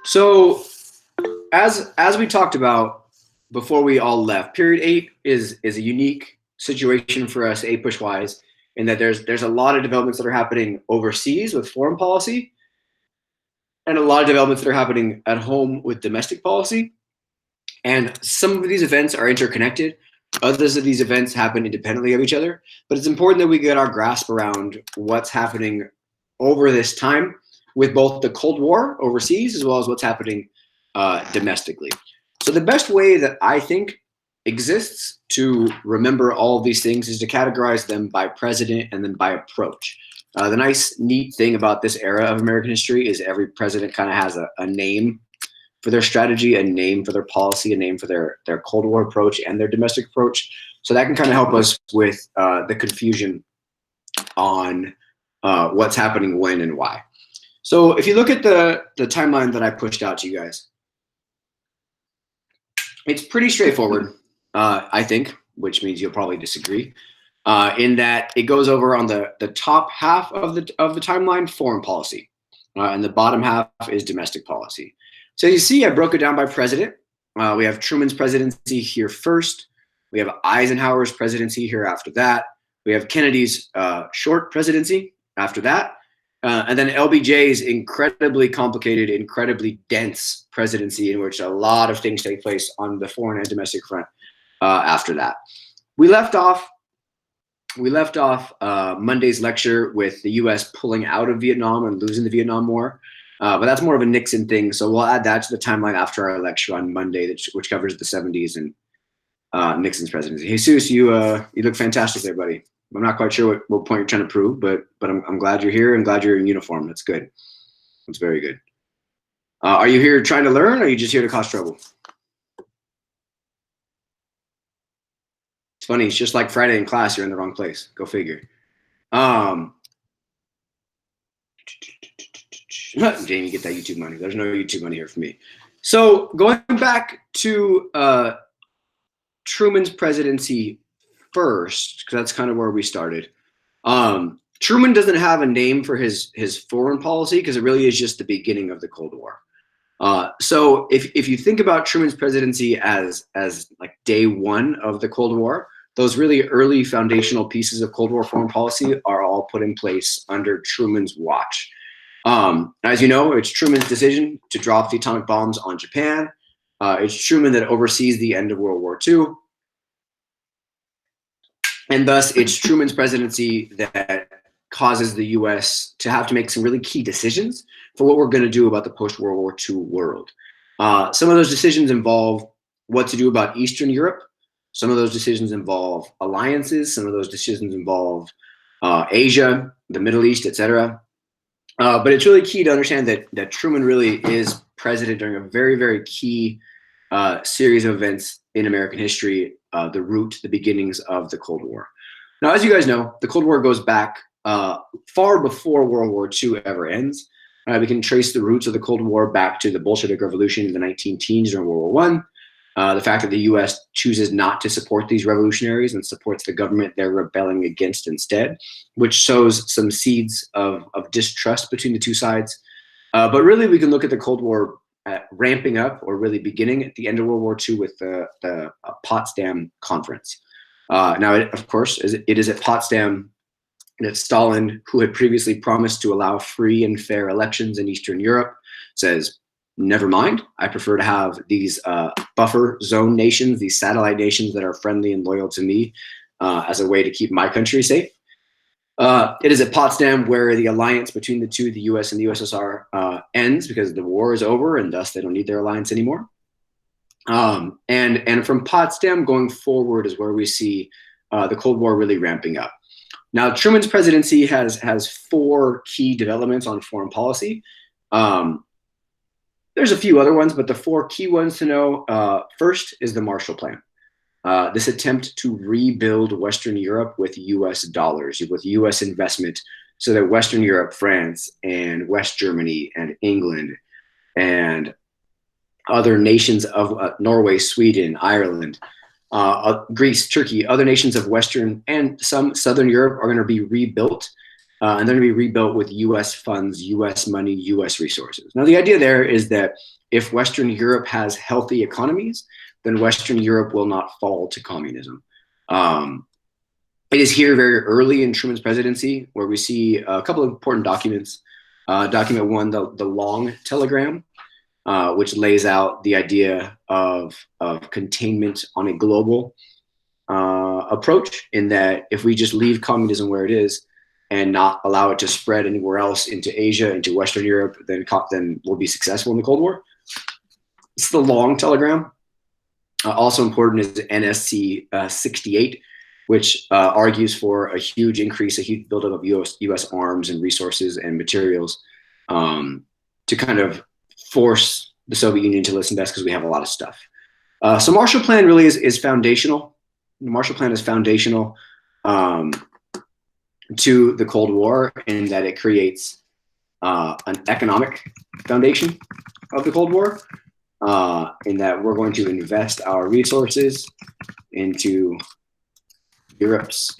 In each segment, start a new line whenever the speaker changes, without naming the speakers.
So as we talked about before we all left, period 8 is a unique situation for us, APUSH wise, in that there's a lot of developments that are happening overseas with foreign policy, and a lot of developments that are happening at home with domestic policy. And some of these events are interconnected. Others of these events happen independently of each other. But it's important that we get our grasp around what's happening over this time with both the Cold War overseas as well as what's happening domestically. So the best way that I think exists to remember all of these things is to categorize them by president and then by approach. The nice, neat thing about this era of American history is every president kind of has a name for their strategy, a name for their policy, a name for their Cold War approach and their domestic approach. So that can kind of help us with the confusion on what's happening when and why. So if you look at the timeline that I pushed out to you guys, it's pretty straightforward, I think, which means you'll probably disagree, in that it goes over on the top half of the timeline, foreign policy, and the bottom half is domestic policy. So you see, I broke it down by president. We have Truman's presidency here first. We have Eisenhower's presidency here after that. We have Kennedy's short presidency after that. And then LBJ's incredibly complicated, incredibly dense presidency in which a lot of things take place on the foreign and domestic front after that. We left off Monday's lecture with the U.S. pulling out of Vietnam and losing the Vietnam War. But that's more of a Nixon thing. So we'll add that to the timeline after our lecture on Monday, which covers the 70s and Nixon's presidency. Jesus, you look fantastic there, buddy. I'm not quite sure what point you're trying to prove, but I'm glad you're here. I'm glad you're in uniform. That's good. That's very good. Are you here trying to learn, or are you just here to cause trouble? It's funny. It's just like Friday in class. You're in the wrong place. Go figure. Jamie, get that YouTube money. There's no YouTube money here for me. So going back to Truman's presidency first, because that's kind of where we started. Truman doesn't have a name for his foreign policy because it really is just the beginning of the Cold War. So if you think about Truman's presidency as like day one of the Cold War, those really early foundational pieces of Cold War foreign policy are all put in place under Truman's watch. As you know, it's Truman's decision to drop the atomic bombs on Japan. It's Truman that oversees the end of World War II. And thus, it's Truman's presidency that causes the U.S. to have to make some really key decisions for what we're going to do about the post-World War II world. Some of those decisions involve what to do about Eastern Europe. Some of those decisions involve alliances. Some of those decisions involve Asia, the Middle East, etc. But it's really key to understand that Truman really is president during a very, very key series of events in American history, the beginnings of the Cold War. Now, as you guys know, the Cold War goes back far before World War II ever ends. We can trace the roots of the Cold War back to the Bolshevik Revolution in the 19-teens during World War I. The fact that the U.S. chooses not to support these revolutionaries and supports the government they're rebelling against instead, which sows some seeds of distrust between the two sides. But really, we can look at the Cold War ramping up, or really beginning at the end of World War II with the Potsdam Conference. Now, of course, it is at Potsdam that Stalin, who had previously promised to allow free and fair elections in Eastern Europe, says, never mind, I prefer to have these buffer zone nations, these satellite nations that are friendly and loyal to me as a way to keep my country safe. It is at Potsdam where the alliance between the two, the US and the USSR, ends because the war is over and thus they don't need their alliance anymore. And from Potsdam going forward is where we see the Cold War really ramping up. Now, Truman's presidency has four key developments on foreign policy. There's a few other ones, but the four key ones to know, first is the Marshall Plan. This attempt to rebuild Western Europe with US dollars, with US investment, so that Western Europe, France and West Germany and England and other nations of Norway, Sweden, Ireland, Greece, Turkey, other nations of Western and some Southern Europe are going to be rebuilt and they're going to be rebuilt with U.S. funds, U.S. money, U.S. resources. Now, the idea there is that if Western Europe has healthy economies, then Western Europe will not fall to communism. It is here very early in Truman's presidency where we see a couple of important documents. Document one, the long telegram, which lays out the idea of containment on a global approach, in that if we just leave communism where it is and not allow it to spread anywhere else into Asia, into Western Europe, then we'll be successful in the Cold War. It's the long telegram. Also important is NSC 68, which argues for a huge increase, a huge buildup of U.S. arms and resources and materials to kind of force the Soviet Union to listen to us because we have a lot of stuff. So Marshall Plan really is foundational. The Marshall Plan is foundational to the Cold War in that it creates an economic foundation of the Cold War, in that we're going to invest our resources into Europe's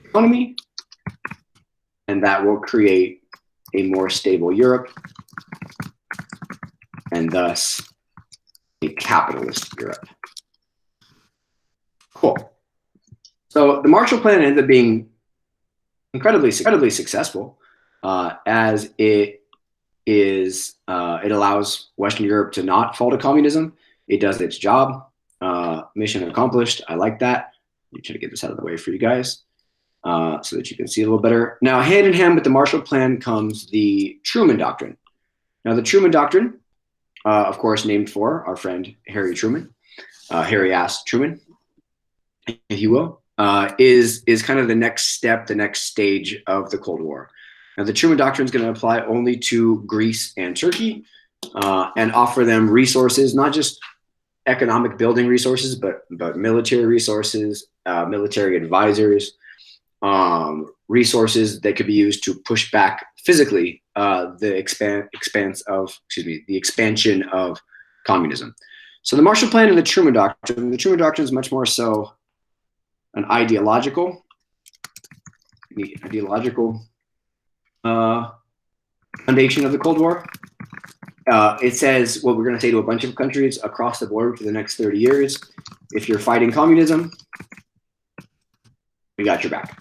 economy, and that will create a more stable Europe and thus a capitalist Europe. Cool. So the Marshall Plan ended up being incredibly successful, as it allows Western Europe to not fall to communism. It does its job. Mission accomplished. I like that. I'm trying to get this out of the way for you guys so that you can see a little better. Now, hand in hand with the Marshall Plan comes the Truman Doctrine. Now, the Truman Doctrine, of course, named for our friend Harry Truman, Harry ass Truman, if you will, is kind of the next step, the next stage of the Cold War. Now, the Truman Doctrine is going to apply only to Greece and Turkey and offer them resources, not just economic building resources, but military resources, military advisors, resources that could be used to push back physically the expansion of communism. So the Marshall Plan and the Truman Doctrine is much more so an ideological foundation of the Cold War. It says what we're going to say to a bunch of countries across the board for the next 30 years. If you're fighting communism, we got your back.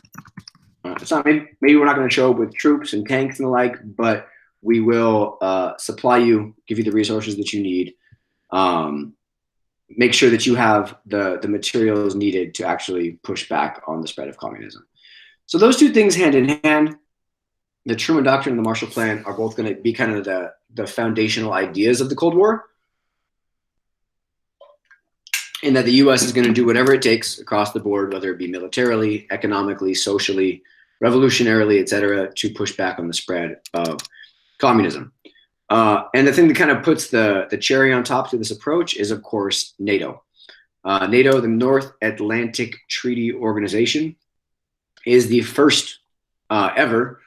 It's not, maybe we're not going to show up with troops and tanks and the like, but we will supply you, give you the resources that you need, make sure that you have the materials needed to actually push back on the spread of communism. So those two things hand in hand, the Truman Doctrine and the Marshall Plan, are both going to be kind of the foundational ideas of the Cold War, in that the U.S. is going to do whatever it takes across the board, whether it be militarily, economically, socially, revolutionarily, et cetera, to push back on the spread of communism. And the thing that kind of puts the cherry on top to this approach is, of course, NATO. NATO, the North Atlantic Treaty Organization, is the first ever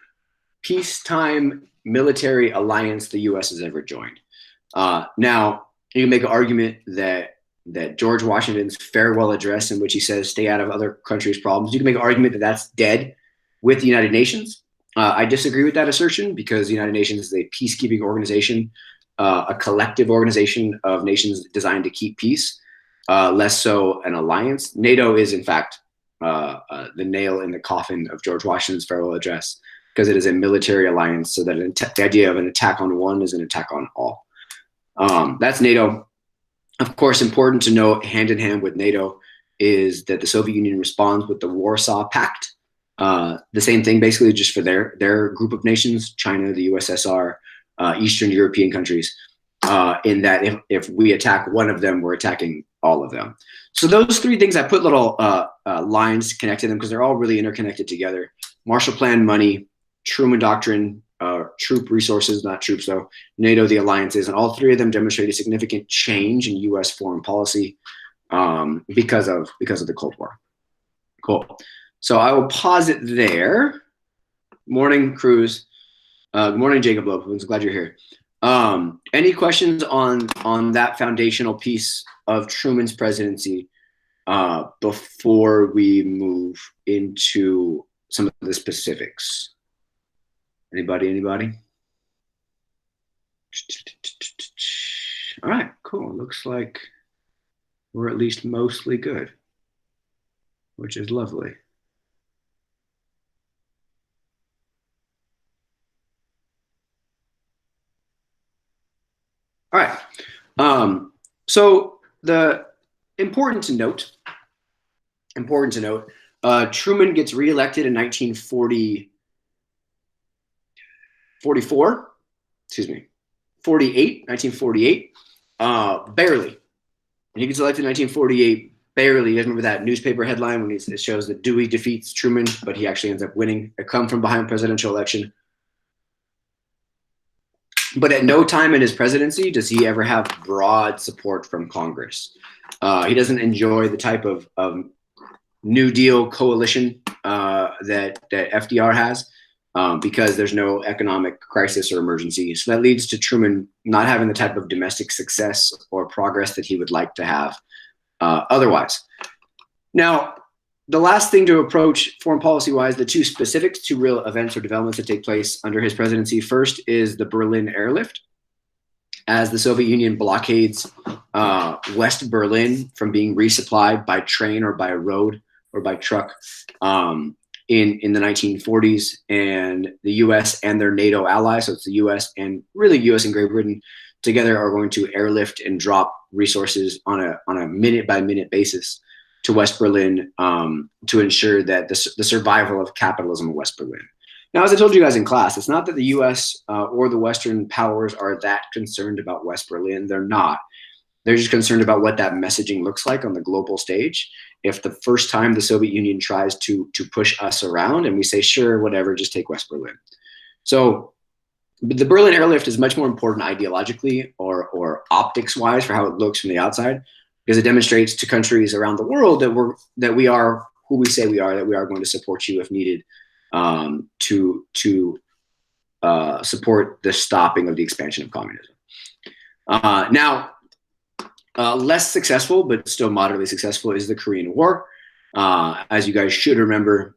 peacetime military alliance the U.S. has ever joined. Now, you can make an argument that George Washington's farewell address, in which he says, stay out of other countries' problems, you can make an argument that that's dead with the United Nations. I disagree with that assertion, because the United Nations is a peacekeeping organization, a collective organization of nations designed to keep peace, less so an alliance. NATO is, in fact, the nail in the coffin of George Washington's farewell address, because it is a military alliance, so that the idea of an attack on one is an attack on all. That's NATO. Of course, important to note, hand in hand with NATO, is that the Soviet Union responds with the Warsaw Pact. The same thing, basically, just for their group of nations, China, the USSR, Eastern European countries, in that if we attack one of them, we're attacking all of them. So those three things, I put little lines connected them because they're all really interconnected together. Marshall Plan, money; Truman Doctrine, troop resources, not troops though; NATO, the alliances, and all three of them demonstrate a significant change in U.S. foreign policy because of the Cold War. Cool. So I will pause it there. Morning, Cruz. Good morning, Jacob Loeb. I'm glad you're here. Any questions on that foundational piece of Truman's presidency before we move into some of the specifics. Anybody? All right, cool. Looks like we're at least mostly good, which is lovely. All right. So the important to note, Truman gets reelected in 1948, barely. And he gets elected in 1948, barely. You guys remember that newspaper headline when it shows that Dewey defeats Truman, but he actually ends up winning a come from behind presidential election. But at no time in his presidency does he ever have broad support from Congress. He doesn't enjoy the type of New Deal coalition that FDR has because there's no economic crisis or emergency. So that leads to Truman not having the type of domestic success or progress that he would like to have otherwise. Now, the last thing to approach foreign policy-wise, the two specifics, two real events or developments that take place under his presidency. First is the Berlin Airlift, as the Soviet Union blockades West Berlin from being resupplied by train or by road or by truck in the 1940s, and the U.S. and their NATO allies, so it's the U.S. and really U.S. and Great Britain together, are going to airlift and drop resources on a minute-by-minute basis to West Berlin to ensure that the survival of capitalism in West Berlin. Now, as I told you guys in class, it's not that the U.S. Or the Western powers are that concerned about West Berlin. They're not. They're just concerned about what that messaging looks like on the global stage. If the first time the Soviet Union tries to push us around and we say, sure, whatever, just take West Berlin. So the Berlin Airlift is much more important ideologically or optics-wise for how it looks from the outside, because it demonstrates to countries around the world that we are who we say we are, that we are going to support you if needed to support the stopping of the expansion of communism. Now, less successful, but still moderately successful, is the Korean War. As you guys should remember,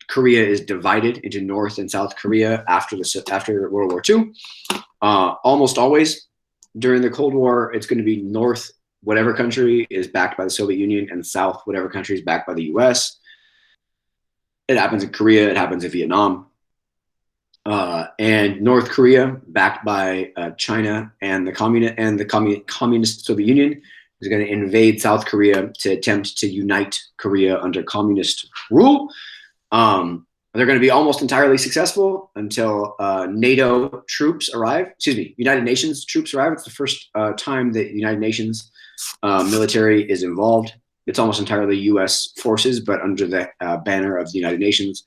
Korea is divided into North and South Korea after World War II. Almost always during the Cold War, it's going to be North, whatever country is backed by the Soviet Union, and South, whatever country is backed by the US. It happens in Korea. It happens in Vietnam. And North Korea, backed by China and the communist Soviet Union, is going to invade South Korea to attempt to unite Korea under communist rule. They're going to be almost entirely successful until NATO troops arrive. United Nations troops arrive. It's the first time that the United Nations military is involved. It's almost entirely U.S. forces, but under the banner of the United Nations.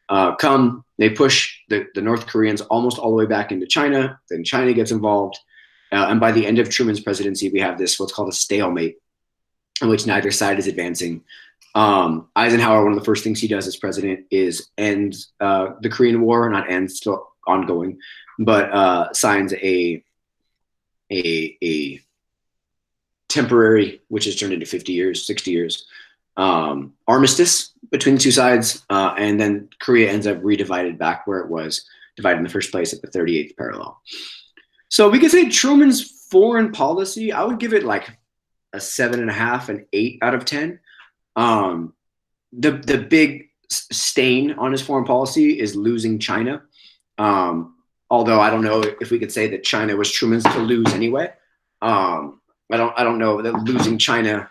They push the North Koreans almost all the way back into China. Then China gets involved. And by the end of Truman's presidency, we have what's called a stalemate, in which neither side is advancing. Eisenhower, one of the first things he does as president is end the Korean War, not end, still ongoing, but signs a temporary, which is turned into 50 years, 60 years, armistice between the two sides, and then Korea ends up redivided back where it was divided in the first place at the 38th parallel. So we could say Truman's foreign policy, I would give it like a 7.5, an 8 out of 10. The big stain on his foreign policy is losing China. Although I don't know if we could say that China was Truman's to lose anyway. I don't know that losing China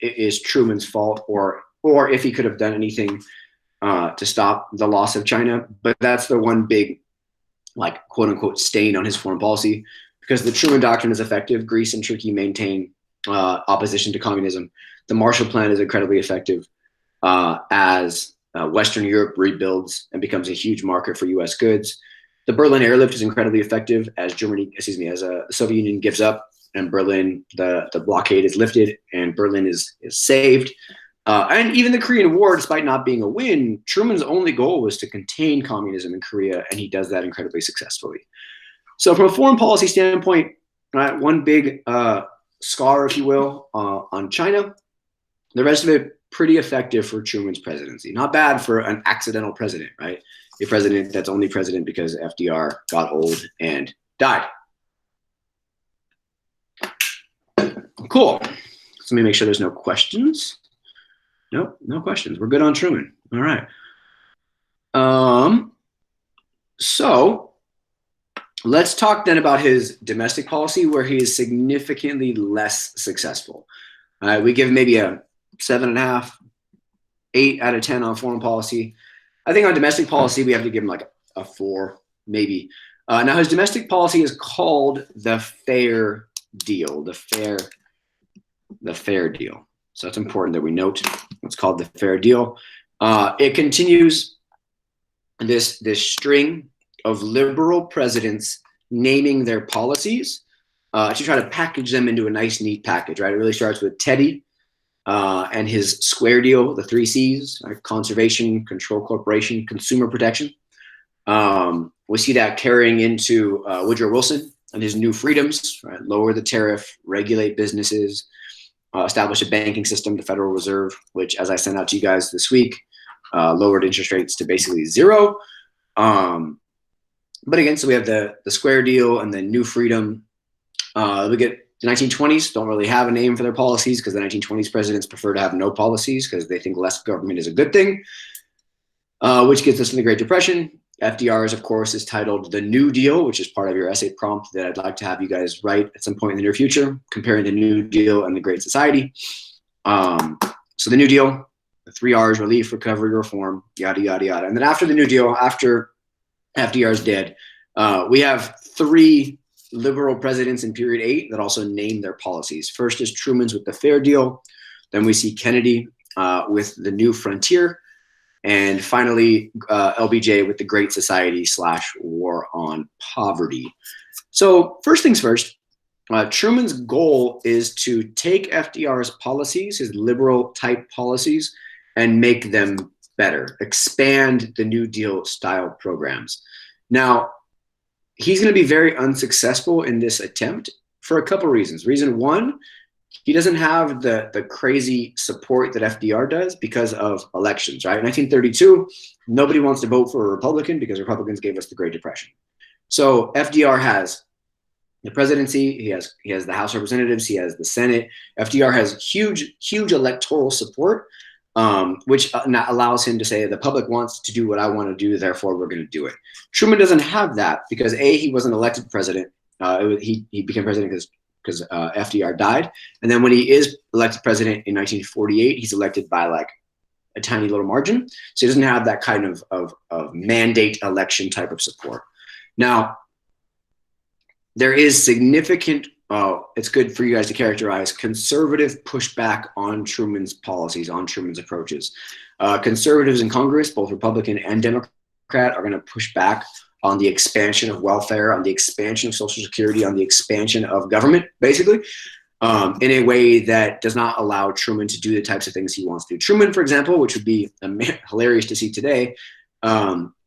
is Truman's fault, or if he could have done anything to stop the loss of China. But that's the one big, like, quote unquote, stain on his foreign policy, because the Truman Doctrine is effective. Greece and Turkey maintain opposition to communism. The Marshall Plan is incredibly effective as Western Europe rebuilds and becomes a huge market for U.S. goods. The Berlin Airlift is incredibly effective as the Soviet Union gives up and Berlin, the blockade is lifted and Berlin is saved. And even the Korean War, despite not being a win, Truman's only goal was to contain communism in Korea, and he does that incredibly successfully. So from a foreign policy standpoint, one big scar, if you will, on China. The rest of it pretty effective for Truman's presidency. Not bad for an accidental president, right? A president that's only president because FDR got old and died. Cool. So let me make sure there's no questions. Nope, no questions. We're good on Truman. All right. So let's talk then about his domestic policy, where he is significantly less successful. We give maybe a 7.5, 8 out of 10 on foreign policy. I think on domestic policy, we have to give him like a 4, maybe. Now, his domestic policy is called the fair deal, the fair deal. So it's important that we note what's called the fair deal. It continues this string of liberal presidents naming their policies to try to package them into a nice, neat package, right? It really starts with Teddy and his square deal, the 3 C's, right? Conservation, control corporation, consumer protection. We see that carrying into Woodrow Wilson and his new freedoms, right? Lower the tariff, regulate businesses, establish a banking system, the Federal Reserve, which, as I sent out to you guys this week, lowered interest rates to basically 0. But again, so we have the square deal and the new freedom. We get the 1920s, don't really have a name for their policies because the 1920s presidents prefer to have no policies because they think less government is a good thing, which gets us in the Great Depression. FDR's, of course, is titled The New Deal, which is part of your essay prompt that I'd like to have you guys write at some point in the near future, comparing the New Deal and the Great Society. So the New Deal, the 3 R's, relief, recovery, reform, yada, yada, yada. And then after the New Deal, after FDR's dead, we have 3 liberal presidents in period 8 that also name their policies. First is Truman's with the Fair Deal. Then we see Kennedy with the New Frontier. And finally, LBJ with the Great Society / War on Poverty. So first things first, Truman's goal is to take FDR's policies, his liberal type policies, and make them better, expand the New Deal style programs. Now, he's going to be very unsuccessful in this attempt for a couple reasons. Reason 1, he doesn't have the crazy support that FDR does because of elections, right? In 1932, nobody wants to vote for a Republican because Republicans gave us the Great Depression. So FDR has the presidency, he has the House of Representatives, he has the Senate. FDR has huge electoral support, which allows him to say the public wants to do what I want to do, therefore we're going to do it. Truman doesn't have that because A, he wasn't elected president. He became president because FDR died. And then when he is elected president in 1948, he's elected by like a tiny little margin. So he doesn't have that kind of mandate election type of support. Now, there is significant, it's good for you guys to characterize, conservative pushback on Truman's policies, on Truman's approaches. Conservatives in Congress, both Republican and Democrat, are going to push back on the expansion of welfare, on the expansion of Social Security, on the expansion of government, basically, in a way that does not allow Truman to do the types of things he wants to do. Truman, for example, which would be hilarious to see today,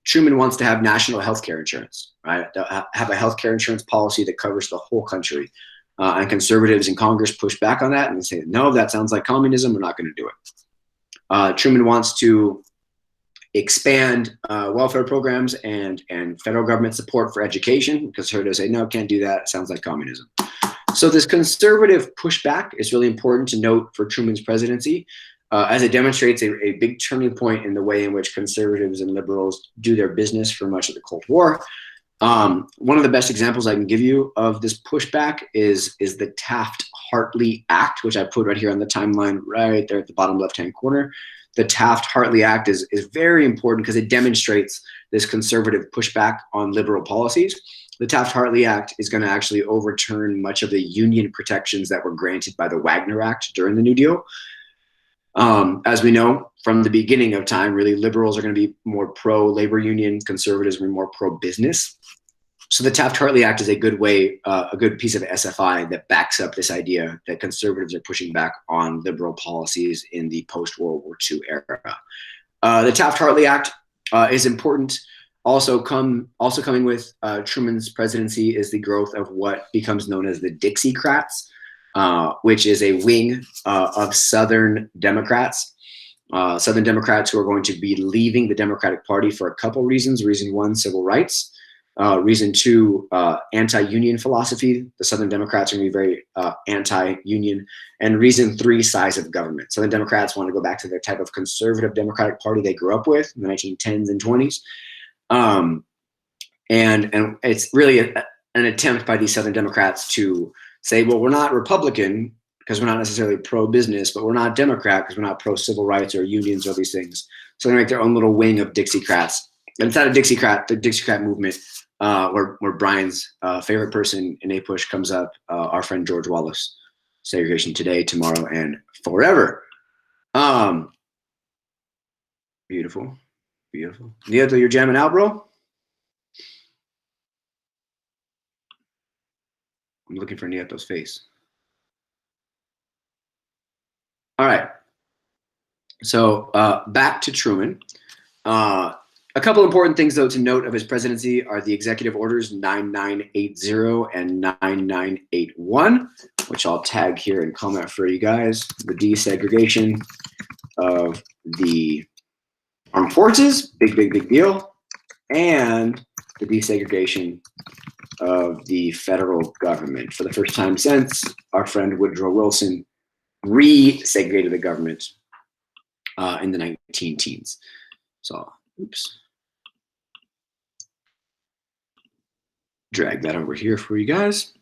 Truman wants to have national health care insurance, right? Have a health care insurance policy that covers the whole country. And conservatives in Congress push back on that and say, no, that sounds like communism. We're not going to do it. Truman wants to expand welfare programs and federal government support for education. Conservatives say, no, can't do that. It sounds like communism. So this conservative pushback is really important to note for Truman's presidency, as it demonstrates a big turning point in the way in which conservatives and liberals do their business for much of the Cold War. One of the best examples I can give you of this pushback is the Taft-Hartley Act, which I put right here on the timeline right there at the bottom left-hand corner. The Taft-Hartley Act is very important because it demonstrates this conservative pushback on liberal policies. The Taft-Hartley Act is going to actually overturn much of the union protections that were granted by the Wagner Act during the New Deal. As we know, from the beginning of time, really, liberals are going to be more pro-labor union, conservatives are more pro-business. So the Taft-Hartley Act is a good way, a good piece of SFI that backs up this idea that conservatives are pushing back on liberal policies in the post-World War II era. The Taft-Hartley Act is important. Also coming with Truman's presidency is the growth of what becomes known as the Dixiecrats, which is a wing of Southern Democrats. Southern Democrats who are going to be leaving the Democratic Party for a couple reasons. Reason one, civil rights. Reason two, anti-union philosophy. The Southern Democrats are going to be very anti-union. And reason three, size of government. Southern Democrats want to go back to their type of conservative Democratic Party they grew up with in the 1910s and 20s. And it's really an attempt by these Southern Democrats to say, well, we're not Republican because we're not necessarily pro-business, but we're not Democrat because we're not pro-civil rights or unions or these things. So they make their own little wing of Dixiecrats. And inside of Dixiecrat, the Dixiecrat movement, where Brian's favorite person in APUSH comes up, our friend George Wallace, segregation today, tomorrow, and forever. Beautiful, beautiful. Nieto, you're jamming out, bro? I'm looking for Nieto's face. All right. So back to Truman. A couple important things, though, to note of his presidency are the executive orders 9980 and 9981, which I'll tag here and comment for you guys. The desegregation of the armed forces, big, big, big deal. And the desegregation of the federal government. For the first time since, our friend Woodrow Wilson re-segregated the government in the 19-teens. So, oops. Drag that over here for you guys.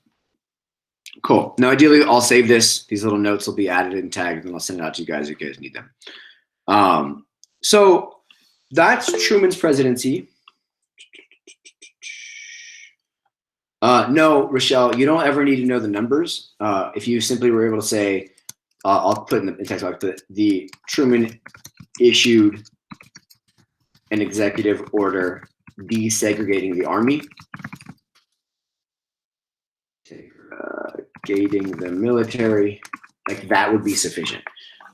Cool. Now, ideally, I'll save this. These little notes will be added and tagged, and I'll send it out to you guys if you guys need them. So that's Truman's presidency. No, Rochelle, you don't ever need to know the numbers. If you simply were able to say, I'll put in the text box, but the Truman issued an executive order desegregating the Army. Segregating the military, like that would be sufficient.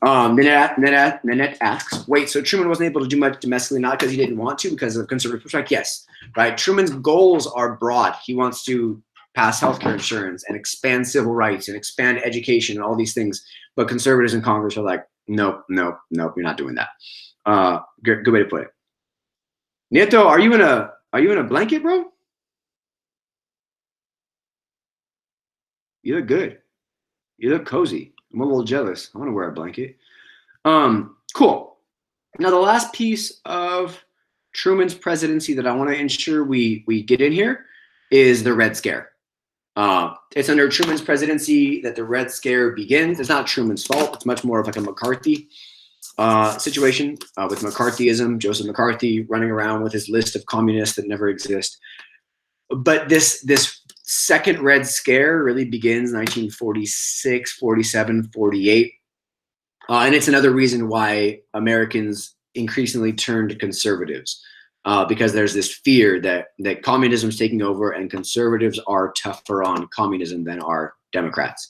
Nanette asks, wait, so Truman wasn't able to do much domestically, not because he didn't want to, because of conservative pushback? Yes, right. Truman's goals are broad. He wants to pass healthcare insurance and expand civil rights and expand education and all these things. But conservatives in Congress are like, nope, nope, nope, you're not doing that. Good way to put it. Nieto, are you in a blanket, bro? You look good. You look cozy. I'm a little jealous. I want to wear a blanket. Cool. Now, the last piece of Truman's presidency that I want to ensure we get in here is the Red Scare. It's under Truman's presidency that the Red Scare begins. It's not Truman's fault. It's much more of like a McCarthy situation with McCarthyism, Joseph McCarthy running around with his list of communists that never exist. But this second Red Scare really begins 1946, 47, 48. And it's another reason why Americans increasingly turn to conservatives, because there's this fear that communism is taking over and conservatives are tougher on communism than are Democrats.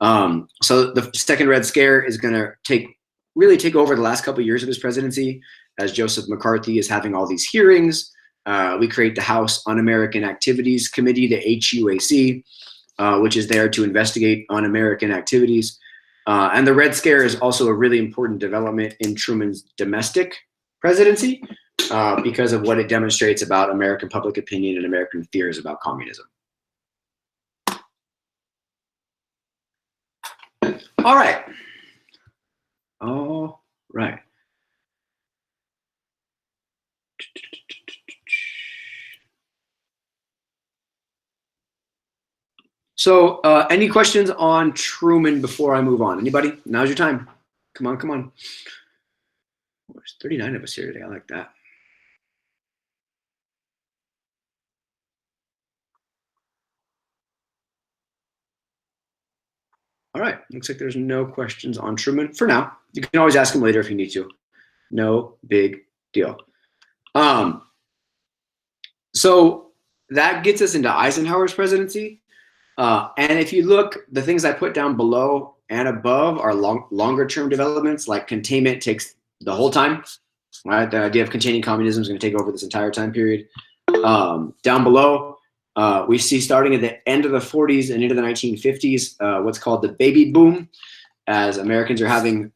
So the second Red Scare is going to really take over the last couple of years of his presidency, as Joseph McCarthy is having all these hearings. We create the House Un-American Activities Committee, the HUAC, which is there to investigate un-American activities. And the Red Scare is also a really important development in Truman's domestic presidency because of what it demonstrates about American public opinion and American fears about communism. All right. All right. So any questions on Truman before I move on? Anybody? Now's your time. Come on, come on. There's 39 of us here today. I like that. All right. Looks like there's no questions on Truman for now. You can always ask him later if you need to. No big deal. So that gets us into Eisenhower's presidency. And if you look, the things I put down below and above are longer term developments, like containment takes the whole time, right? The idea of containing communism is going to take over this entire time period. Down below, we see starting at the end of the 40s and into the 1950s, what's called the baby boom, as Americans are having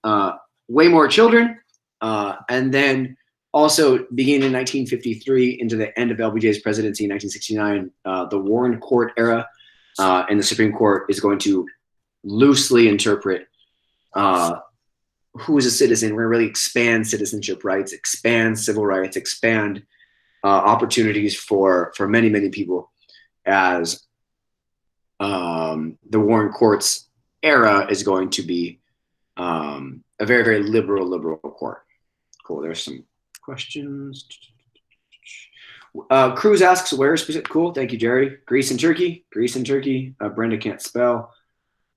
way more children. And then also beginning in 1953 into the end of LBJ's presidency in 1969, the Warren Court era and the Supreme Court is going to loosely interpret who is a citizen. We're going to really expand citizenship rights, expand civil rights, expand opportunities for many, many people, as the Warren Court's era is going to be a very, very liberal court. Cool. There's some questions. Cruz asks, where is specific? Cool. Thank you, Jerry. Greece and Turkey. Greece and Turkey. Brenda can't spell.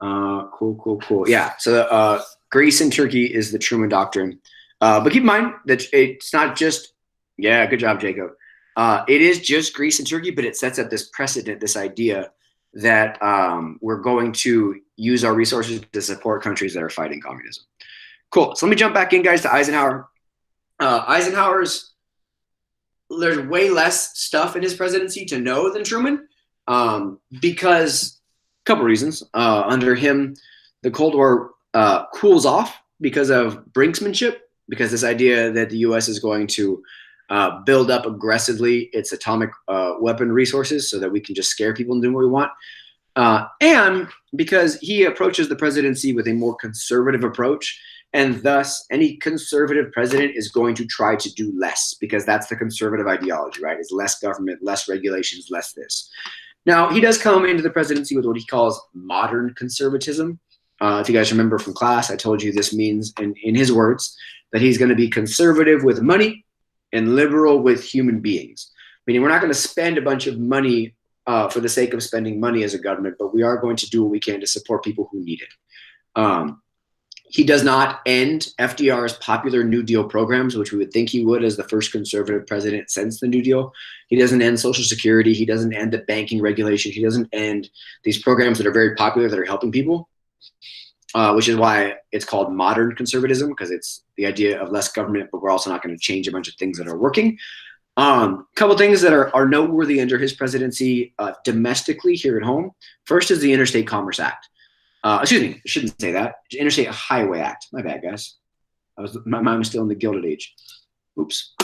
Cool. Yeah. So Greece and Turkey is the Truman Doctrine. But keep in mind that it's not just, yeah, good job, Jacob. It is just Greece and Turkey, but it sets up this precedent, this idea that we're going to use our resources to support countries that are fighting communism. Cool. So let me jump back in, guys, to Eisenhower. Eisenhower's, there's way less stuff in his presidency to know than Truman, because a couple reasons. Under him, the Cold War cools off because of brinksmanship, because this idea that the U.S. is going to build up aggressively its atomic weapon resources so that we can just scare people and do what we want. And because he approaches the presidency with a more conservative approach, and thus any conservative president is going to try to do less, because that's the conservative ideology, right? It's less government, less regulations, less this. Now, he does come into the presidency with what he calls modern conservatism. If you guys remember from class, I told you this means, in his words, that he's going to be conservative with money and liberal with human beings. Meaning we're not going to spend a bunch of money for the sake of spending money as a government, but we are going to do what we can to support people who need it. He does not end FDR's popular New Deal programs, which we would think he would as the first conservative president since the New Deal. He doesn't end Social Security. He doesn't end the banking regulation. He doesn't end these programs that are very popular that are helping people, which is why it's called modern conservatism, because it's the idea of less government, but we're also not going to change a bunch of things that are working. Couple things that are noteworthy under his presidency domestically here at home. First is the Interstate Commerce Act. Excuse me, I shouldn't say that. Interstate Highway Act. My bad, guys. My mind was still in the Gilded Age. Oops.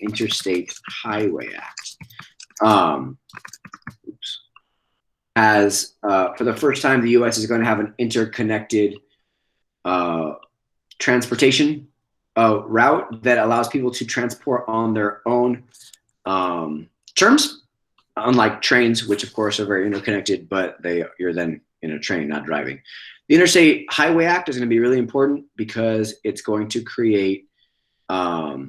Interstate Highway Act. As for the first time, the U.S. is going to have an interconnected transportation route that allows people to transport on their own terms, unlike trains, which of course are very interconnected, but you're then in a train, not driving. The Interstate Highway Act is going to be really important because it's going to create a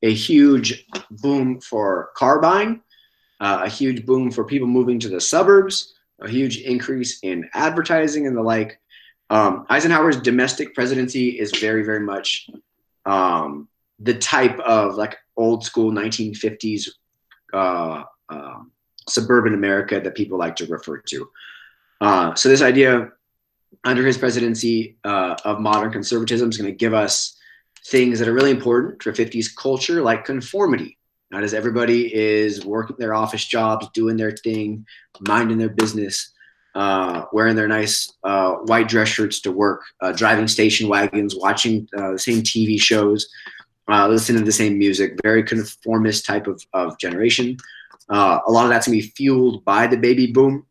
huge boom for car buying, a huge boom for people moving to the suburbs, a huge increase in advertising and the like. Eisenhower's domestic presidency is very, very much the type of like old school 1950s suburban America that people like to refer to. So this idea under his presidency of modern conservatism is going to give us things that are really important for 50s culture, like conformity. Not as everybody is working their office jobs, doing their thing, minding their business, wearing their nice white dress shirts to work, driving station wagons, watching the same TV shows, listening to the same music, very conformist type of generation. A lot of that's going to be fueled by the baby boom.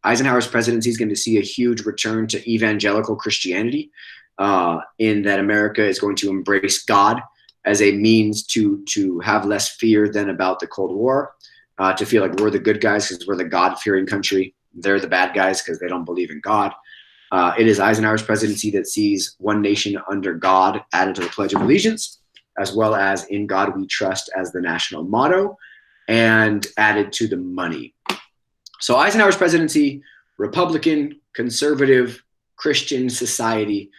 Eisenhower's presidency is going to see a huge return to evangelical Christianity, in that America is going to embrace God as a means to have less fear than about the Cold War, to feel like we're the good guys because we're the God-fearing country. They're the bad guys because they don't believe in God. It is Eisenhower's presidency that sees one nation under God added to the Pledge of Allegiance, as well as in God we trust as the national motto, and added to the money. So Eisenhower's presidency, Republican, conservative, Christian society,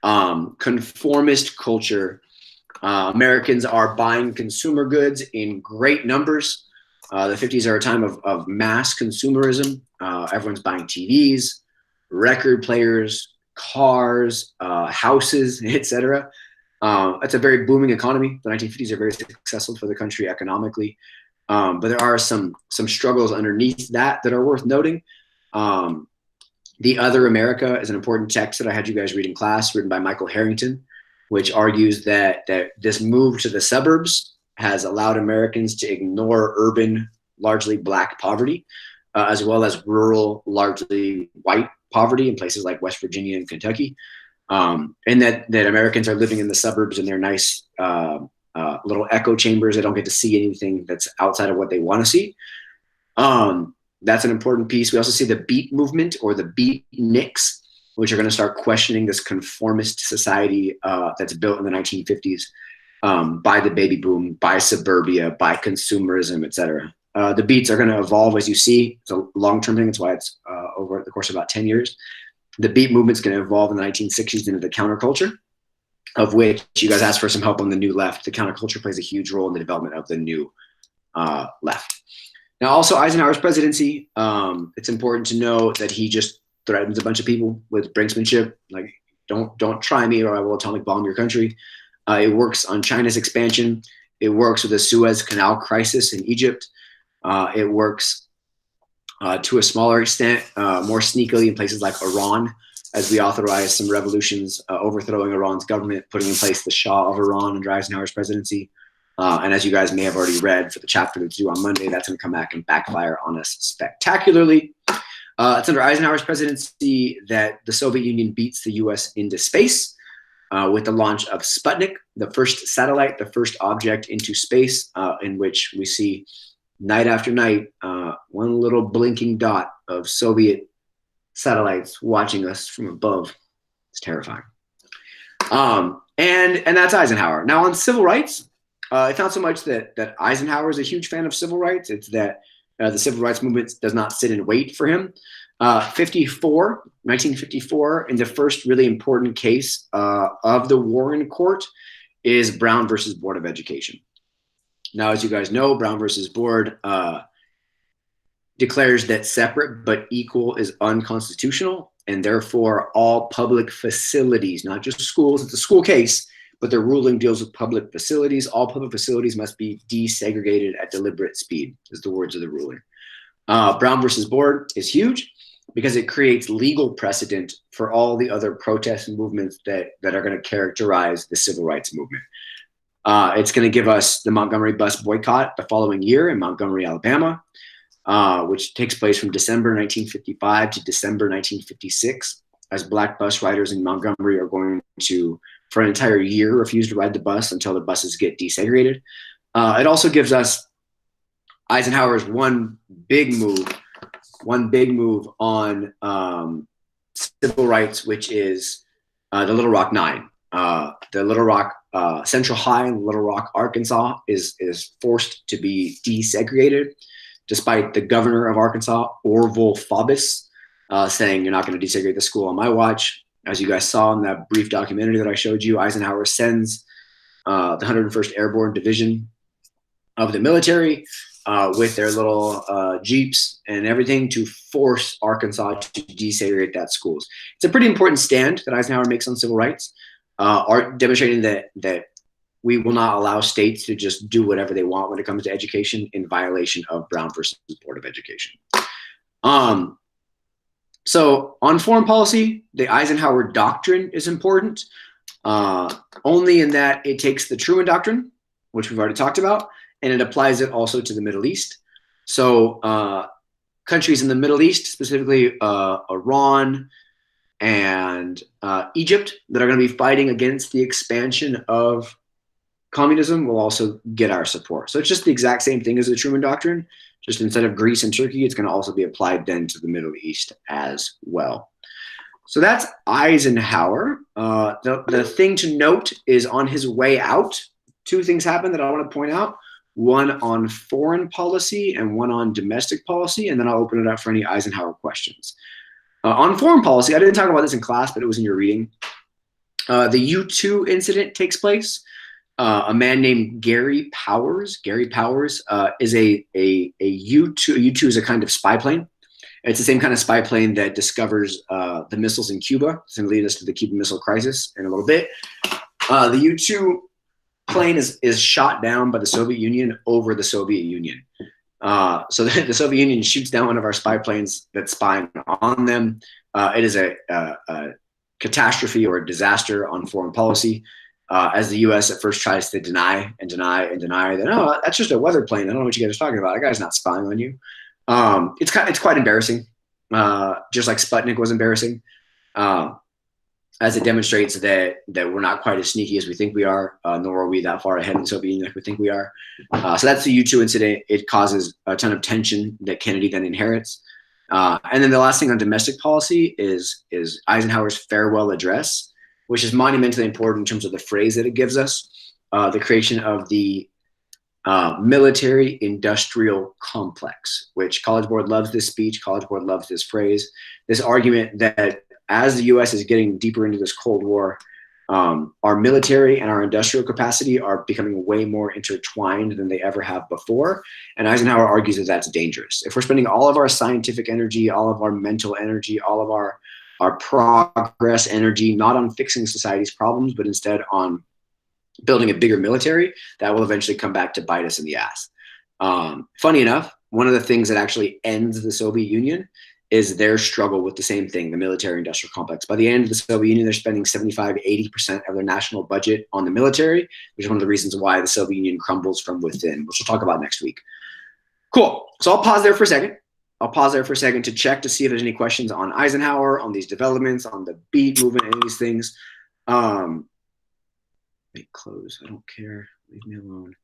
conformist culture. Americans are buying consumer goods in great numbers. The 50s are a time of mass consumerism. Everyone's buying TVs, record players, cars, houses, etc. It's a very booming economy. The 1950s are very successful for the country economically. But there are some struggles underneath that are worth noting. The Other America is an important text that I had you guys read in class, written by Michael Harrington. which argues that this move to the suburbs has allowed Americans to ignore urban, largely black poverty, as well as rural, largely white poverty in places like West Virginia and Kentucky. And that Americans are living in the suburbs in their nice little echo chambers. They don't get to see anything that's outside of what they want to see. That's an important piece. We also see the beat movement, or the beatniks, which are going to start questioning this conformist society that's built in the 1950s by the baby boom, by suburbia, by consumerism, et cetera. The beats are going to evolve, as you see. It's a long-term thing. That's why it's over the course of about 10 years. The beat movement's going to evolve in the 1960s into the counterculture, of which you guys asked for some help on the new left. The counterculture plays a huge role in the development of the new left. Now, also Eisenhower's presidency, it's important to know that he just threatens a bunch of people with brinksmanship, like don't try me or I will atomic bomb your country. It works on China's expansion. It works with the Suez Canal crisis in Egypt. It works to a smaller extent, more sneakily in places like Iran, as we authorize some revolutions, overthrowing Iran's government, putting in place the Shah of Iran under Eisenhower's presidency. And as you guys may have already read for the chapter that's due on Monday, that's going to come back and backfire on us spectacularly. It's under Eisenhower's presidency that the Soviet Union beats the US into space with the launch of Sputnik, the first satellite, the first object into space, in which we see night after night, one little blinking dot of Soviet satellites watching us from above. It's terrifying. And that's Eisenhower. Now on civil rights, it's not so much that Eisenhower is a huge fan of civil rights. It's that the civil rights movement does not sit and wait for him. 1954, in the first really important case of the Warren Court, is Brown versus Board of Education. Now, as you guys know, Brown versus Board declares that separate but equal is unconstitutional, and therefore all public facilities, not just schools, it's a school case, but the ruling deals with public facilities. All public facilities must be desegregated at deliberate speed, is the words of the ruling. Brown versus Board is huge because it creates legal precedent for all the other protests and movements that are going to characterize the civil rights movement. It's going to give us the Montgomery Bus Boycott the following year in Montgomery, Alabama, which takes place from December 1955 to December 1956, as Black bus riders in Montgomery are going to, for an entire year, refuse to ride the bus until the buses get desegregated. It also gives us Eisenhower's one big move on civil rights, which is the Little Rock Nine. The Little Rock Central High in Little Rock, Arkansas, is forced to be desegregated, despite the governor of Arkansas, Orville Faubus, saying you're not going to desegregate the school on my watch. As you guys saw in that brief documentary that I showed you, Eisenhower sends the 101st Airborne Division of the military with their little Jeeps and everything to force Arkansas to desegregate that schools. It's a pretty important stand that Eisenhower makes on civil rights, demonstrating that we will not allow states to just do whatever they want when it comes to education in violation of Brown versus Board of Education. So on foreign policy, the Eisenhower Doctrine is important, only in that it takes the Truman Doctrine, which we've already talked about, and it applies it also to the Middle East. So countries in the Middle East, specifically Iran and Egypt, that are going to be fighting against the expansion of communism, will also get our support. So it's just the exact same thing as the Truman Doctrine. Just instead of Greece and Turkey, it's going to also be applied then to the Middle East as well. So that's Eisenhower. The thing to note is on his way out, two things happened that I want to point out. One on foreign policy and one on domestic policy, and then I'll open it up for any Eisenhower questions. On foreign policy, I didn't talk about this in class, but it was in your reading. The U-2 incident takes place. A man named Gary Powers. Gary Powers is a U-2. A U-2 is a kind of spy plane. It's the same kind of spy plane that discovers the missiles in Cuba. It's going to lead us to the Cuban Missile Crisis in a little bit. The U-2 plane is shot down by the Soviet Union over the Soviet Union. So the Soviet Union shoots down one of our spy planes that's spying on them. It is a catastrophe or a disaster on foreign policy. as the U.S. at first tries to deny and deny and deny that, oh, that's just a weather plane. I don't know what you guys are talking about. That guy's not spying on you. It's quite embarrassing, just like Sputnik was embarrassing, as it demonstrates that we're not quite as sneaky as we think we are, nor are we that far ahead in the Soviet Union like we think we are. So that's the U-2 incident. It causes a ton of tension that Kennedy then inherits. And then the last thing on domestic policy is Eisenhower's farewell address, which is monumentally important in terms of the phrase that it gives us, the creation of the military industrial complex, which College Board loves this speech. College Board loves this phrase, this argument that as the U.S. is getting deeper into this Cold War, our military and our industrial capacity are becoming way more intertwined than they ever have before. And Eisenhower argues that that's dangerous. If we're spending all of our scientific energy, all of our mental energy, all of our progress energy, not on fixing society's problems, but instead on building a bigger military, that will eventually come back to bite us in the ass. Funny enough, one of the things that actually ends the Soviet Union is their struggle with the same thing, the military industrial complex. By the end of the Soviet Union, they're spending 75 to 80% of their national budget on the military, which is one of the reasons why the Soviet Union crumbles from within, which we'll talk about next week. Cool. So I'll pause there for a second. To check to see if there's any questions on Eisenhower, on these developments, on the beat movement, any of these things. Close. I don't care. Leave me alone.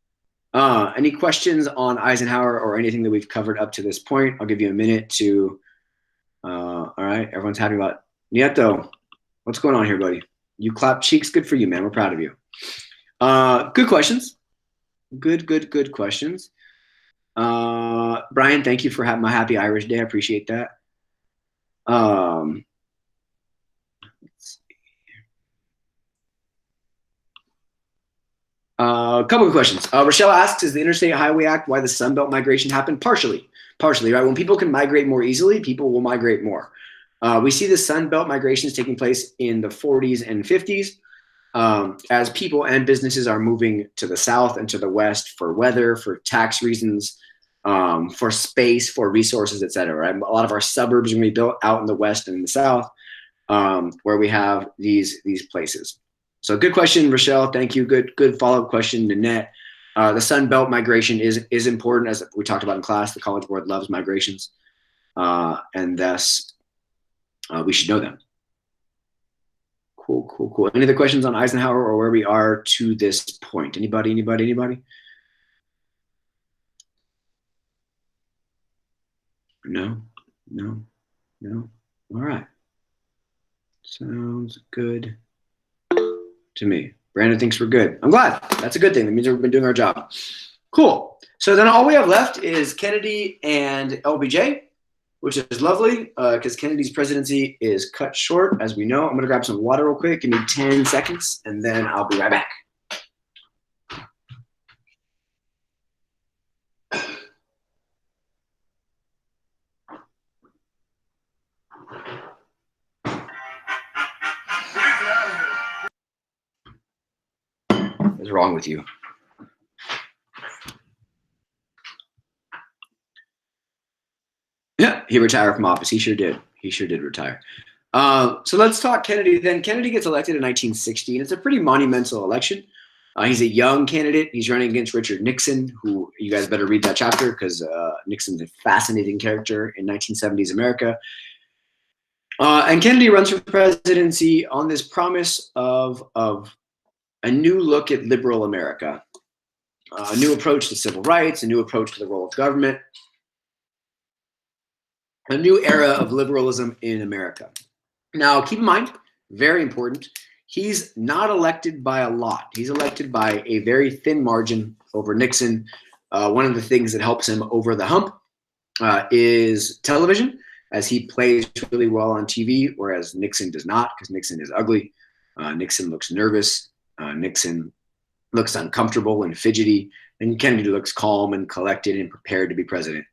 Any questions on Eisenhower or anything that we've covered up to this point? I'll give you a minute to. All right, everyone's happy about Nieto. What's going on here, buddy? You clap cheeks. Good for you, man. We're proud of you. Good questions. Good questions. Brian, thank you for having my happy Irish Day. I appreciate that. Let's see. A couple of questions. Rochelle asks, is the Interstate Highway Act why the Sunbelt migration happened? Partially, right? When people can migrate more easily, people will migrate more. We see the Sunbelt migrations taking place in the 40s and 50s as people and businesses are moving to the south and to the west for weather, for tax reasons, for space, for resources, et cetera. Right? A lot of our suburbs are going to be built out in the west and in the south, where we have these places. So good question, Rochelle. Thank you. Good follow-up question, Nanette. The Sun Belt migration is important, as we talked about in class. The College Board loves migrations, and thus we should know them. Cool. Any other questions on Eisenhower or where we are to this point? Anybody? No. All right. Sounds good to me. Brandon thinks we're good. I'm glad. That's a good thing. That means we've been doing our job. Cool. So then all we have left is Kennedy and LBJ, which is lovely because Kennedy's presidency is cut short, as we know. I'm going to grab some water real quick. Give me 10 seconds, and then I'll be right back. What's wrong with you? Yeah, he retired from office. He sure did. He sure did retire. So let's talk Kennedy then. Kennedy gets elected in 1960, and it's a pretty monumental election. He's a young candidate. He's running against Richard Nixon, who you guys better read that chapter because Nixon's a fascinating character in 1970s America. And Kennedy runs for presidency on this promise of a new look at liberal America, a new approach to civil rights, a new approach to the role of government, a new era of liberalism in America. Now, keep in mind, very important, he's not elected by a lot. He's elected by a very thin margin over Nixon. One of the things that helps him over the hump is television, as he plays really well on TV, whereas Nixon does not, because Nixon is ugly. Nixon looks nervous. Nixon looks uncomfortable and fidgety, and Kennedy looks calm and collected and prepared to be president.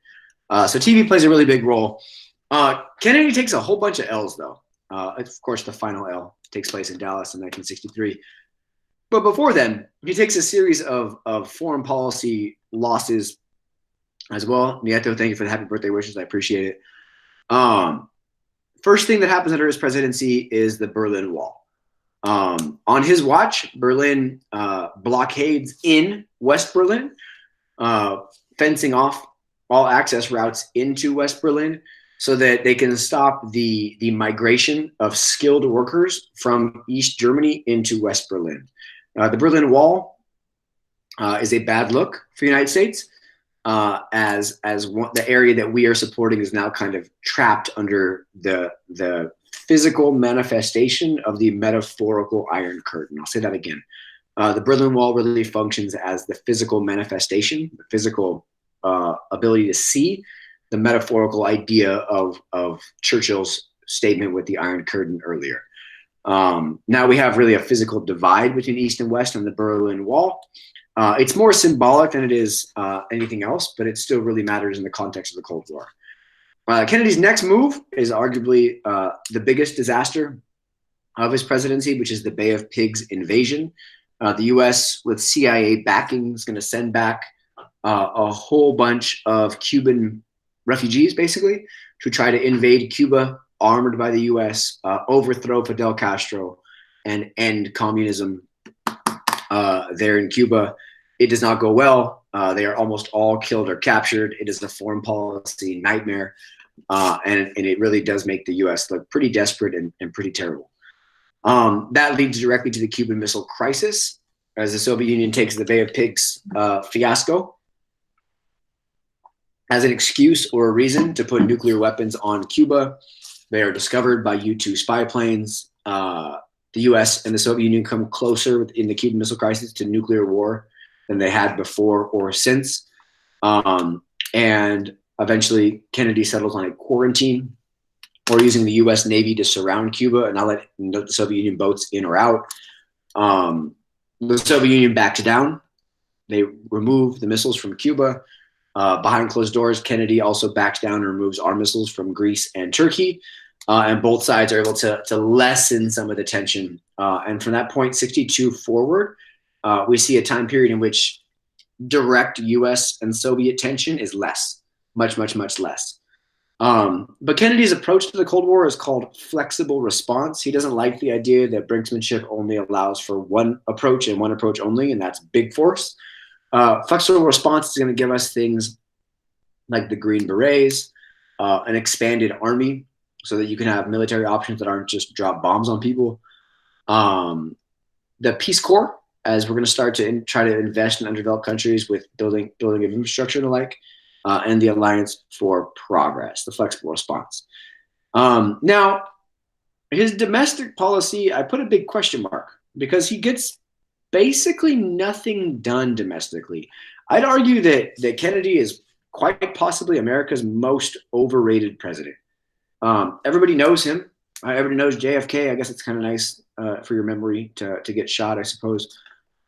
So TV plays a really big role. Kennedy takes a whole bunch of L's, though. Of course, the final L takes place in Dallas in 1963. But before then, he takes a series of foreign policy losses as well. Nieto, thank you for the happy birthday wishes. I appreciate it. First thing that happens under his presidency is the Berlin Wall. On his watch, Berlin blockades in West Berlin, fencing off all access routes into West Berlin so that they can stop the migration of skilled workers from East Germany into West Berlin. The Berlin Wall is a bad look for the United States, as the area that we are supporting is now kind of trapped under the physical manifestation of the metaphorical Iron Curtain. I'll say that again. The Berlin Wall really functions as the physical manifestation, the physical ability to see the metaphorical idea of Churchill's statement with the Iron Curtain earlier. Now we have really a physical divide between East and West on the Berlin Wall. It's more symbolic than it is anything else, but it still really matters in the context of the Cold War. Kennedy's next move is arguably the biggest disaster of his presidency, which is the Bay of Pigs invasion. The U.S. with CIA backing is going to send back a whole bunch of Cuban refugees, basically, to try to invade Cuba, armored by the U.S., overthrow Fidel Castro, and end communism there in Cuba. It does not go well. They are almost all killed or captured. It is a foreign policy nightmare, and it really does make the U.S. look pretty desperate and pretty terrible. That leads directly to the Cuban Missile Crisis, as the Soviet Union takes the Bay of Pigs fiasco as an excuse or a reason to put nuclear weapons on Cuba. They are discovered by U-2 spy planes. The U.S. and the Soviet Union come closer in the Cuban Missile Crisis to nuclear war than they had before or since. And eventually Kennedy settles on a quarantine or using the U.S. Navy to surround Cuba and not let the Soviet Union boats in or out. The Soviet Union backs down. They remove the missiles from Cuba. Behind closed doors, Kennedy also backs down and removes our missiles from Greece and Turkey. And both sides are able to lessen some of the tension. And from that point, 62 forward, we see a time period in which direct U.S. and Soviet tension is less, much less. But Kennedy's approach to the Cold War is called flexible response. He doesn't like the idea that brinksmanship only allows for one approach and one approach only, and that's big force. Flexible response is going to give us things like the Green Berets, an expanded army, so that you can have military options that aren't just drop bombs on people. The Peace Corps, as we're going to start to try to invest in underdeveloped countries with building of infrastructure and the like, and the Alliance for Progress, the flexible response. Now, his domestic policy, I put a big question mark because he gets basically nothing done domestically. I'd argue that Kennedy is quite possibly America's most overrated president. Everybody knows him. Everybody knows JFK. I guess it's kind of nice for your memory to get shot, I suppose.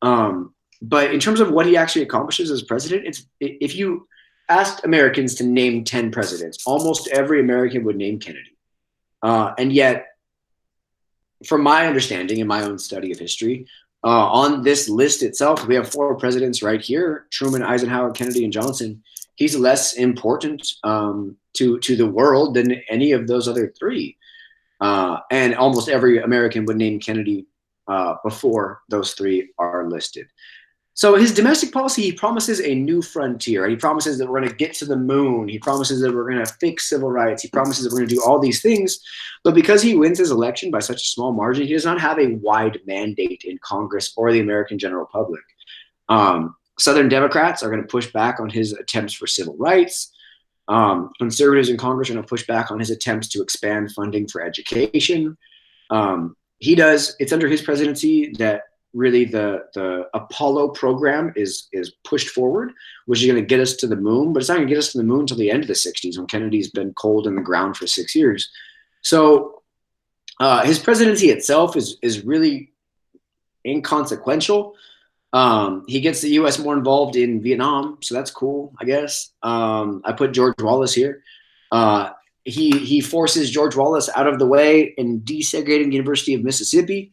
But in terms of what he actually accomplishes as president, if you asked Americans to name 10 presidents, almost every American would name Kennedy. And yet, from my understanding and my own study of history, on this list itself, we have 4 presidents right here: Truman, Eisenhower, Kennedy, and Johnson. He's less important to the world than any of those other 3. And almost every American would name Kennedy before those 3 are listed. So his domestic policy, he promises a new frontier. He promises that we're going to get to the moon. He promises that we're going to fix civil rights. He promises that we're going to do all these things. But because he wins his election by such a small margin, he does not have a wide mandate in Congress or the American general public. Southern Democrats are going to push back on his attempts for civil rights. Conservatives in Congress are going to push back on his attempts to expand funding for education. It's under his presidency that really the Apollo program is pushed forward, which is going to get us to the moon, but it's not going to get us to the moon until the end of the 60s when Kennedy's been cold in the ground for 6 years. So his presidency itself is really inconsequential. He gets the U.S. more involved in Vietnam, so that's cool, I guess. I put George Wallace here. He forces George Wallace out of the way in desegregating the University of Mississippi,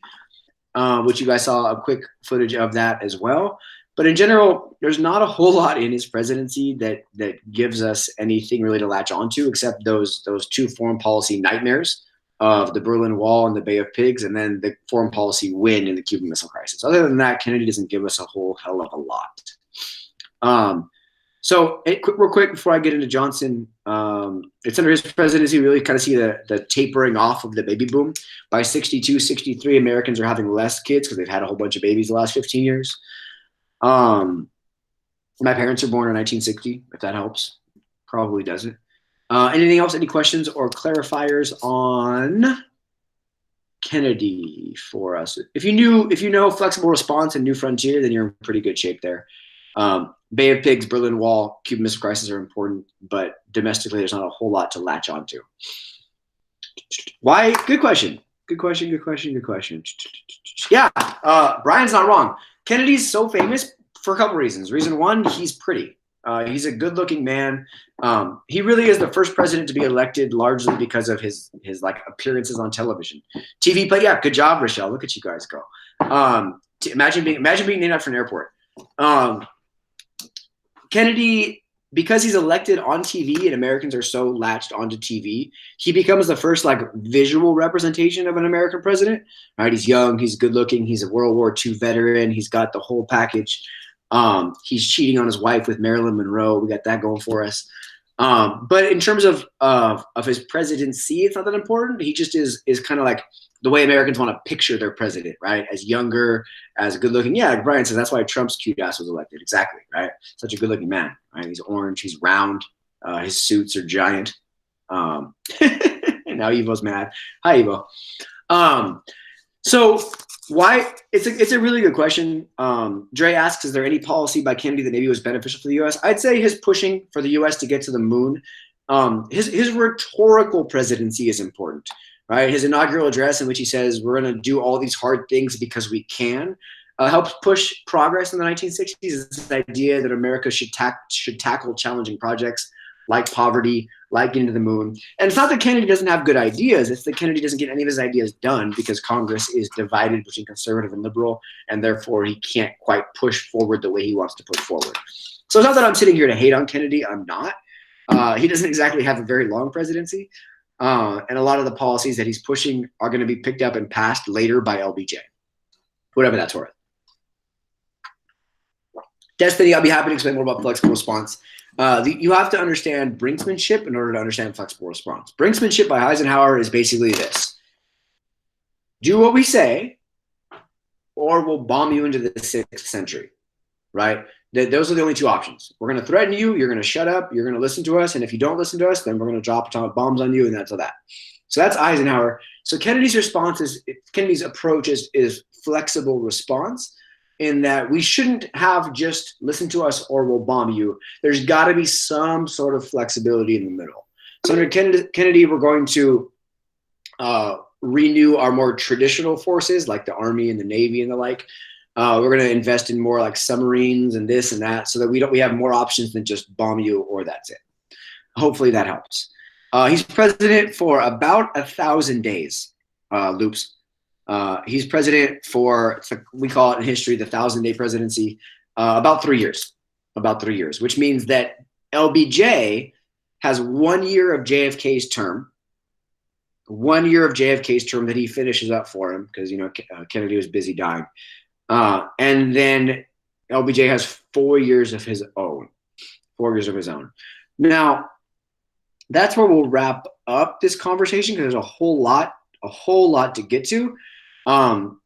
which you guys saw a quick footage of that as well. But in general, there's not a whole lot in his presidency that gives us anything really to latch onto, except those 2 foreign policy nightmares of the Berlin Wall and the Bay of Pigs, and then the foreign policy win in the Cuban Missile Crisis. Other than that, Kennedy doesn't give us a whole hell of a lot. Real quick before I get into Johnson, it's under his presidency we really kind of see the tapering off of the baby boom. By 62, 63, Americans are having less kids because they've had a whole bunch of babies the last 15 years. My parents were born in 1960, if that helps. Probably doesn't. Anything else? Any questions or clarifiers on Kennedy for us? If you know flexible response and New Frontier, then you're in pretty good shape there. Bay of Pigs, Berlin Wall, Cuban Missile Crisis are important, but domestically, there's not a whole lot to latch onto. Why? Good question. Good question. Yeah, Brian's not wrong. Kennedy's so famous for a couple reasons. Reason one, he's pretty. He's a good-looking man. He really is the first president to be elected largely because of his like appearances on television, TV. But yeah, good job, Rochelle. Look at you guys go. Imagine being named after an airport. Kennedy, because he's elected on TV and Americans are so latched onto TV, he becomes the first like visual representation of an American president. Right? He's young, he's good looking, he's a World War II veteran, he's got the whole package. He's cheating on his wife with Marilyn Monroe. We got that going for us. But in terms of his presidency, it's not that important. He just is kind of like the way Americans want to picture their president, right? As younger, as good looking. Yeah, like Brian says, that's why Trump's cute ass was elected. Exactly, right? Such a good looking man, right? He's orange, he's round, his suits are giant. And now Evo's mad. Hi, Evo. So why? It's a really good question. Dre asks, is there any policy by Kennedy that maybe was beneficial for the U.S.? I'd say his pushing for the U.S. to get to the moon. His rhetorical presidency is important, right? His inaugural address in which he says we're going to do all these hard things because we can helps push progress in the 1960s. This idea that America should tackle challenging projects like poverty, like getting to the moon. And it's not that Kennedy doesn't have good ideas. It's that Kennedy doesn't get any of his ideas done because Congress is divided between conservative and liberal, and therefore he can't quite push forward the way he wants to push forward. So it's not that I'm sitting here to hate on Kennedy. I'm not. He doesn't exactly have a very long presidency. And a lot of the policies that he's pushing are going to be picked up and passed later by LBJ, whatever that's worth. Destiny, I'll be happy to explain more about flexible response. You have to understand brinksmanship in order to understand flexible response. Brinksmanship by Eisenhower is basically this. Do what we say, or we'll bomb you into the 6th century, right? Those are the only two options. We're going to threaten you, you're going to shut up, you're going to listen to us, and if you don't listen to us, then we're going to drop atomic bombs on you, and that's all that. So that's Eisenhower. So Kennedy's approach is flexible response, in that we shouldn't have just listen to us or we'll bomb you. There's got to be some sort of flexibility in the middle. So under Kennedy, we're going to renew our more traditional forces like the Army and the Navy and the like. We're going to invest in more like submarines and this and that so that we have more options than just bomb you or that's it. Hopefully that helps. He's president for about 1,000 days, loops. He's president for, we call it in history, the 1,000-day presidency, about 3 years, which means that LBJ has 1 year of JFK's term, 1 year of JFK's term that he finishes up for him because, Kennedy was busy dying. And then LBJ has 4 years of his own, 4 years of his own. Now, that's where we'll wrap up this conversation because there's a whole lot to get to.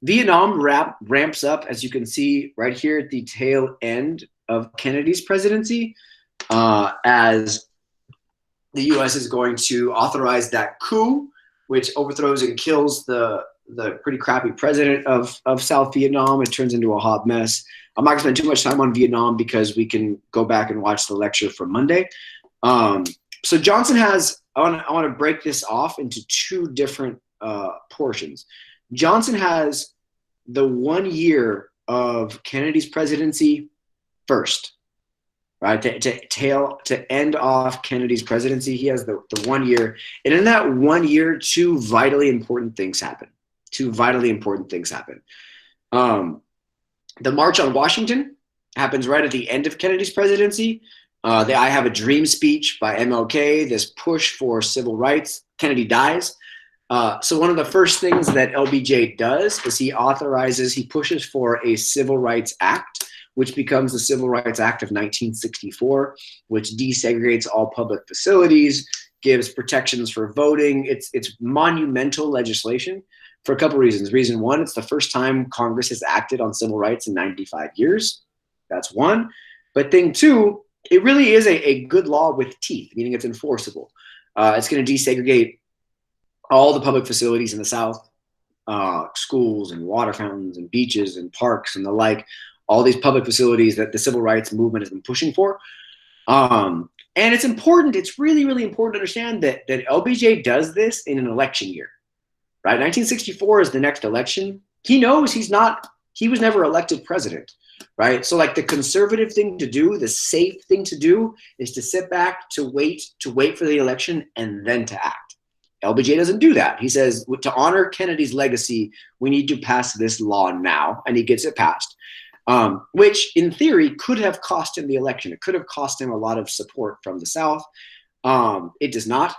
Vietnam ramps up, as you can see right here at the tail end of Kennedy's presidency, as the U.S. is going to authorize that coup, which overthrows and kills the pretty crappy president of South Vietnam. It turns into a hot mess. I'm not going to spend too much time on Vietnam because we can go back and watch the lecture from Monday. So Johnson has, I want to break this off into two different portions. Johnson has the 1 year of Kennedy's presidency first, right? To end off Kennedy's presidency, he has the 1 year. And in that 1 year, two vitally important things happen. The March on Washington happens right at the end of Kennedy's presidency. The I Have a Dream speech by MLK, this push for civil rights. Kennedy dies. So one of the first things that LBJ does is he pushes for a Civil Rights Act, which becomes the Civil Rights Act of 1964, which desegregates all public facilities, gives protections for voting. It's monumental legislation for a couple reasons. Reason one, it's the first time Congress has acted on civil rights in 95 years. That's one. But thing two, it really is a good law with teeth, meaning it's enforceable. It's going to desegregate all the public facilities in the South, schools and water fountains and beaches and parks and the like, all these public facilities that the civil rights movement has been pushing for. And it's important, it's really, really important to understand that LBJ does this in an election year, right? 1964 is the next election. He knows he was never elected president, right? So like the conservative thing to do, the safe thing to do is to sit back, to wait for the election and then to act. LBJ doesn't do that. He says, to honor Kennedy's legacy, we need to pass this law now, and he gets it passed, which in theory could have cost him the election. It could have cost him a lot of support from the South. It does not.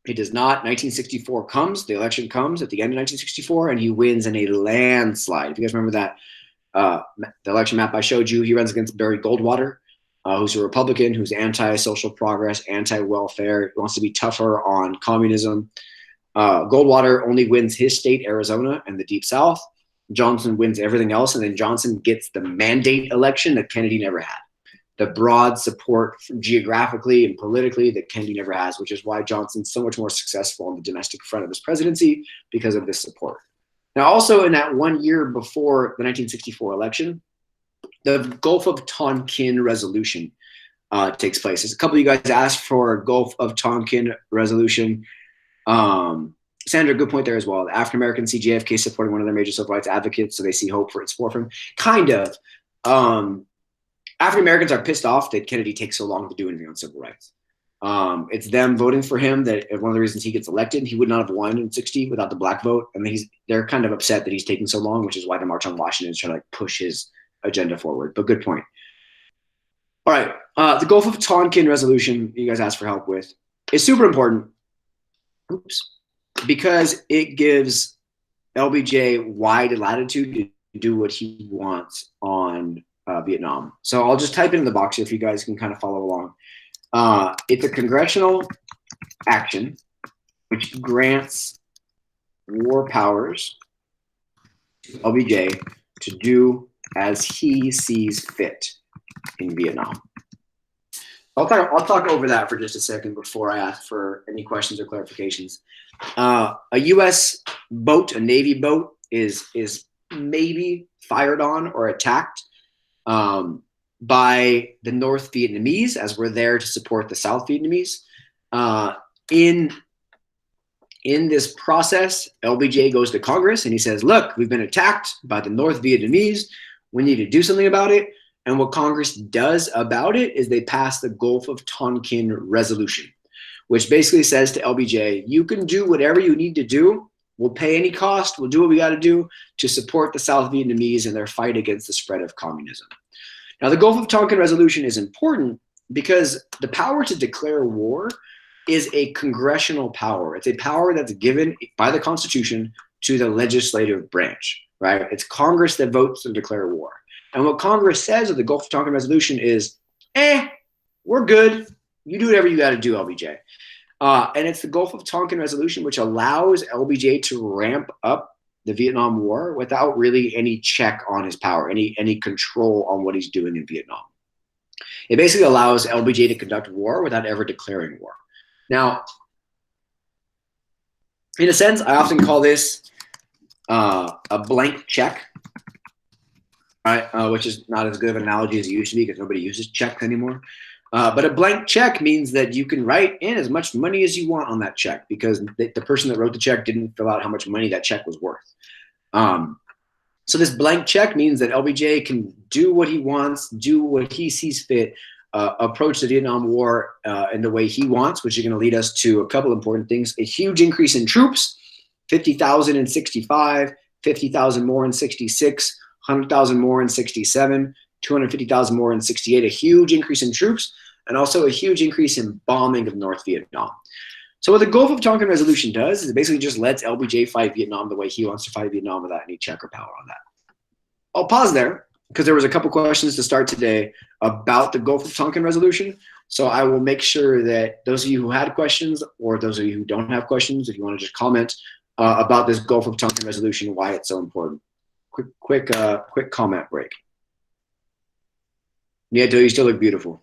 It does not. 1964 comes, the election comes at the end of 1964, and he wins in a landslide. If you guys remember that, the election map I showed you, he runs against Barry Goldwater, who's a Republican, who's anti-social progress, anti-welfare, wants to be tougher on communism. Goldwater only wins his state, Arizona, and the Deep South. Johnson wins everything else, and then Johnson gets the mandate election that Kennedy never had. The broad support geographically and politically that Kennedy never has, which is why Johnson's so much more successful on the domestic front of his presidency because of this support. Now, also in that 1 year before the 1964 election, the Gulf of Tonkin resolution takes place. As a couple of you guys asked for a Gulf of Tonkin resolution. Sandra, good point there as well. The African Americans see JFK supporting one of their major civil rights advocates, so they see hope for its support from him. Kind of. African Americans are pissed off that Kennedy takes so long to do anything on civil rights. It's them voting for him that one of the reasons he gets elected. He would not have won in 60 without the black vote. And they're kind of upset that he's taking so long, which is why the March on Washington is trying to like push his agenda forward. But good point. All right. The Gulf of Tonkin resolution you guys asked for help with is super important. Oops. Because it gives LBJ wide latitude to do what he wants on Vietnam. So I'll just type it in the box here if you guys can kind of follow along. It's a congressional action which grants war powers to LBJ to do as he sees fit in Vietnam. I'll talk over that for just a second before I ask for any questions or clarifications. A U.S. boat, a Navy boat, is maybe fired on or attacked by the North Vietnamese, as we're there to support the South Vietnamese. In this process, LBJ goes to Congress and he says, look, we've been attacked by the North Vietnamese. We need to do something about it. And what Congress does about it is they pass the Gulf of Tonkin resolution, which basically says to LBJ, you can do whatever you need to do. We'll pay any cost. We'll do what we got to do to support the South Vietnamese in their fight against the spread of communism. Now, the Gulf of Tonkin resolution is important because the power to declare war is a congressional power. It's a power that's given by the Constitution to the legislative branch, right? It's Congress that votes to declare war. And what Congress says of the Gulf of Tonkin resolution is, we're good. You do whatever you got to do, LBJ. And it's the Gulf of Tonkin resolution which allows LBJ to ramp up the Vietnam War without really any check on his power, any control on what he's doing in Vietnam. It basically allows LBJ to conduct war without ever declaring war. Now, in a sense, I often call this a blank check, right? Which is not as good of an analogy as it used to be because nobody uses checks anymore. But a blank check means that you can write in as much money as you want on that check because the person that wrote the check didn't fill out how much money that check was worth. So this blank check means that LBJ can do what he wants, do what he sees fit, approach the Vietnam War in the way he wants, which is going to lead us to a couple important things. A huge increase in troops, 50,000 in 65, 50,000 more in 66, 100,000 more in 67, 250,000 more in 68, a huge increase in troops, and also a huge increase in bombing of North Vietnam. So what the Gulf of Tonkin resolution does is it basically just lets LBJ fight Vietnam the way he wants to fight Vietnam without any check or power on that. I'll pause there because there was a couple questions to start today about the Gulf of Tonkin resolution. So I will make sure that those of you who had questions, or those of you who don't have questions, if you want to just comment about this Gulf of Tonkin resolution, why it's so important. Quick comment break. Nieto, you still look beautiful.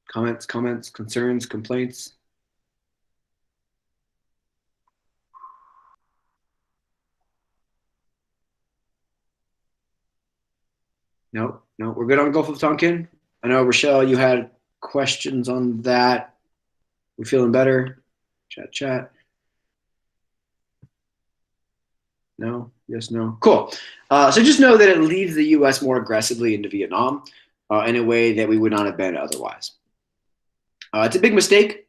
Comments, concerns, complaints? No, we're good on Gulf of Tonkin. I know, Rochelle, you had questions on that. We're feeling better. Chat. No, yes, no. Cool. So just know that it leads the U.S. more aggressively into Vietnam in a way that we would not have been otherwise. It's a big mistake,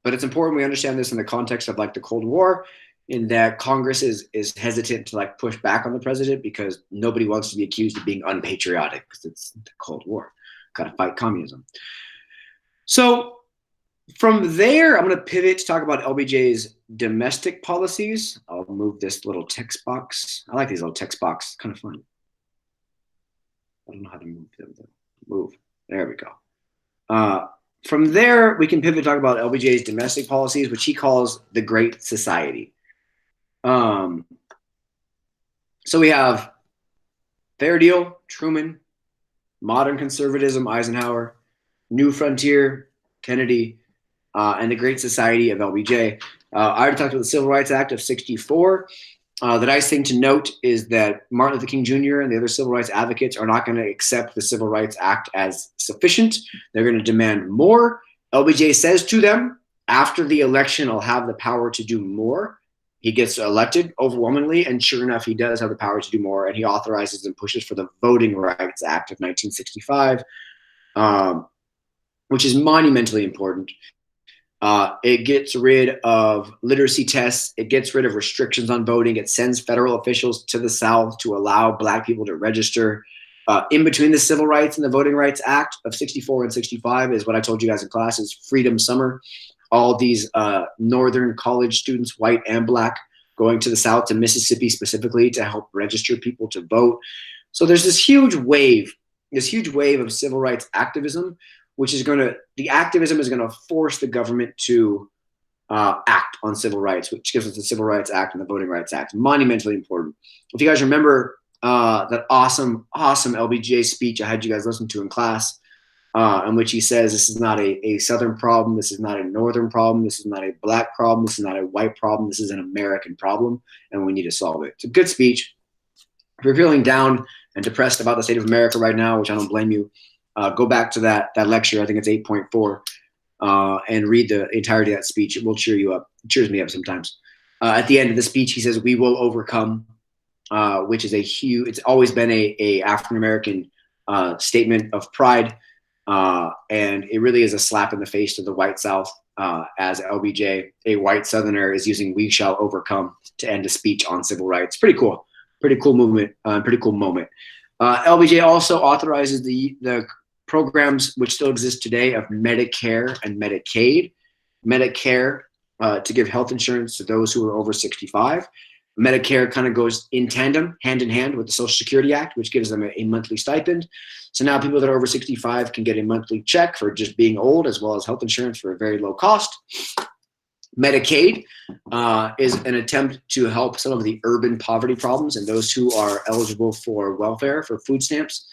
but it's important we understand this in the context of like the Cold War, in that Congress is hesitant to like push back on the president because nobody wants to be accused of being unpatriotic because it's the Cold War. Got to fight communism. So from there, I'm going to pivot to talk about LBJ's domestic policies. I'll move this little text box. I like these little text boxes. Kind of fun. I don't know how to move them. Move. There we go. From there, we can pivot to talk about LBJ's domestic policies, which he calls the Great Society. So we have Fair Deal, Truman, Modern Conservatism, Eisenhower, New Frontier, Kennedy, and the Great Society of LBJ. I already talked about the Civil Rights Act of '64. The nice thing to note is that Martin Luther King Jr. and the other civil rights advocates are not going to accept the Civil Rights Act as sufficient. They're going to demand more. LBJ says to them, after the election, I'll have the power to do more. He gets elected overwhelmingly, and sure enough, he does have the power to do more, and he authorizes and pushes for the Voting Rights Act of 1965, which is monumentally important. It gets rid of literacy tests. It gets rid of restrictions on voting. It sends federal officials to the South to allow Black people to register. In between the Civil Rights and the Voting Rights Act of '64 and '65 is what I told you guys in class is Freedom Summer. All these northern college students, white and Black, going to the South, to Mississippi specifically, to help register people to vote. So there's this huge wave of civil rights activism, which is the activism is going to force the government to act on civil rights, which gives us the Civil Rights Act and the Voting Rights Act. Monumentally important. If you guys remember that awesome LBJ speech I had you guys listen to in class, in which he says this is not a Southern problem, this is not a Northern problem, this is not a Black problem, this is not a white problem, this is an American problem, and we need to solve it. It's a good speech. If you're feeling down and depressed about the state of America right now, which I don't blame you, go back to that lecture. I think it's 8.4, and read the entirety of that speech. It will cheer you up. It cheers me up sometimes. At the end of the speech, he says, "We will overcome," which is it's always been a African-American statement of pride. And it really is a slap in the face to the white South, as LBJ, a white Southerner, is using "we shall overcome" to end a speech on civil rights. Pretty cool movement, pretty cool moment. LBJ also authorizes the programs which still exist today of Medicare and Medicaid. Medicare to give health insurance to those who are over 65. Medicare kind of goes in tandem, hand in hand with the Social Security Act, which gives them a monthly stipend. So now people that are over 65 can get a monthly check for just being old, as well as health insurance for a very low cost. Medicaid is an attempt to help some of the urban poverty problems, and those who are eligible for welfare, for food stamps,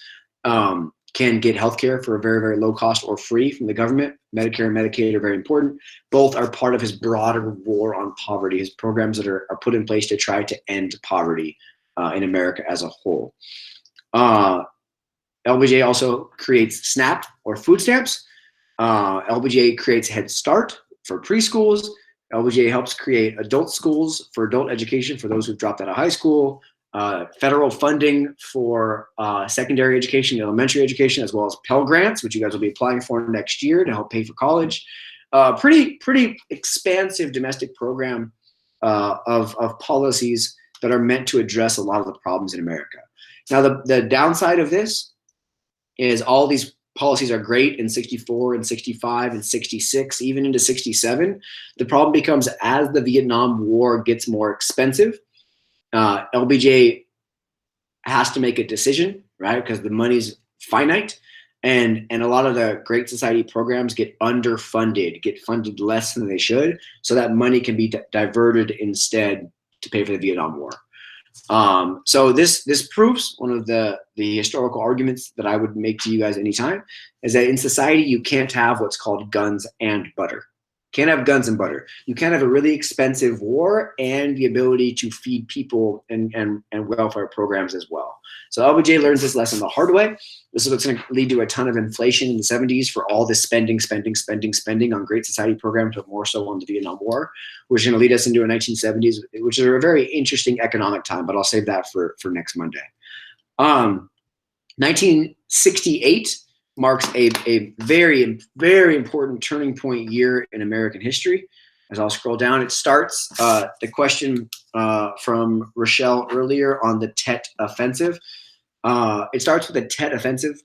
can get health care for a very, very low cost or free from the government. Medicare and Medicaid are very important. Both are part of his broader war on poverty, his programs that are put in place to try to end poverty in America as a whole. LBJ also creates SNAP, or food stamps. LBJ creates Head Start for preschools. LBJ helps create adult schools for adult education for those who've dropped out of high school. Federal funding for secondary education, elementary education, as well as Pell Grants, which you guys will be applying for next year to help pay for college. Pretty expansive domestic program of policies that are meant to address a lot of the problems in America. Now, the downside of this is all these policies are great in 64 and 65 and 66, even into 67. The problem becomes as the Vietnam War gets more expensive, LBJ has to make a decision, right? Because the money's finite. And a lot of the Great Society programs get underfunded, get funded less than they should. So that money can be diverted instead to pay for the Vietnam War. So this proves one of the historical arguments that I would make to you guys anytime, is that in society, you can't have what's called guns and butter. Can't have guns and butter. You can't have a really expensive war and the ability to feed people and welfare programs as well. So LBJ learns this lesson the hard way. This is what's going to lead to a ton of inflation in the 70s for all this spending on Great Society programs, but more so on the Vietnam War, which is going to lead us into a 1970s, which is a very interesting economic time, but I'll save that for next Monday. 1968 marks a very, very important turning point year in American history. As I'll scroll down, it starts the question from Rochelle earlier on the Tet Offensive. It starts with the Tet Offensive.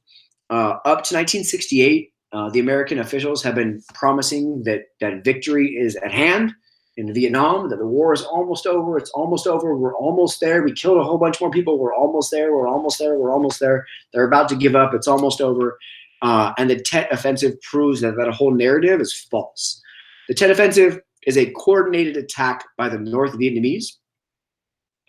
Up to 1968, the American officials have been promising that victory is at hand in Vietnam, that the war is almost over. It's almost over. We're almost there. We killed a whole bunch more people. We're almost there. We're almost there. We're almost there. They're about to give up. It's almost over. And the Tet Offensive proves that whole narrative is false. The Tet Offensive is a coordinated attack by the North Vietnamese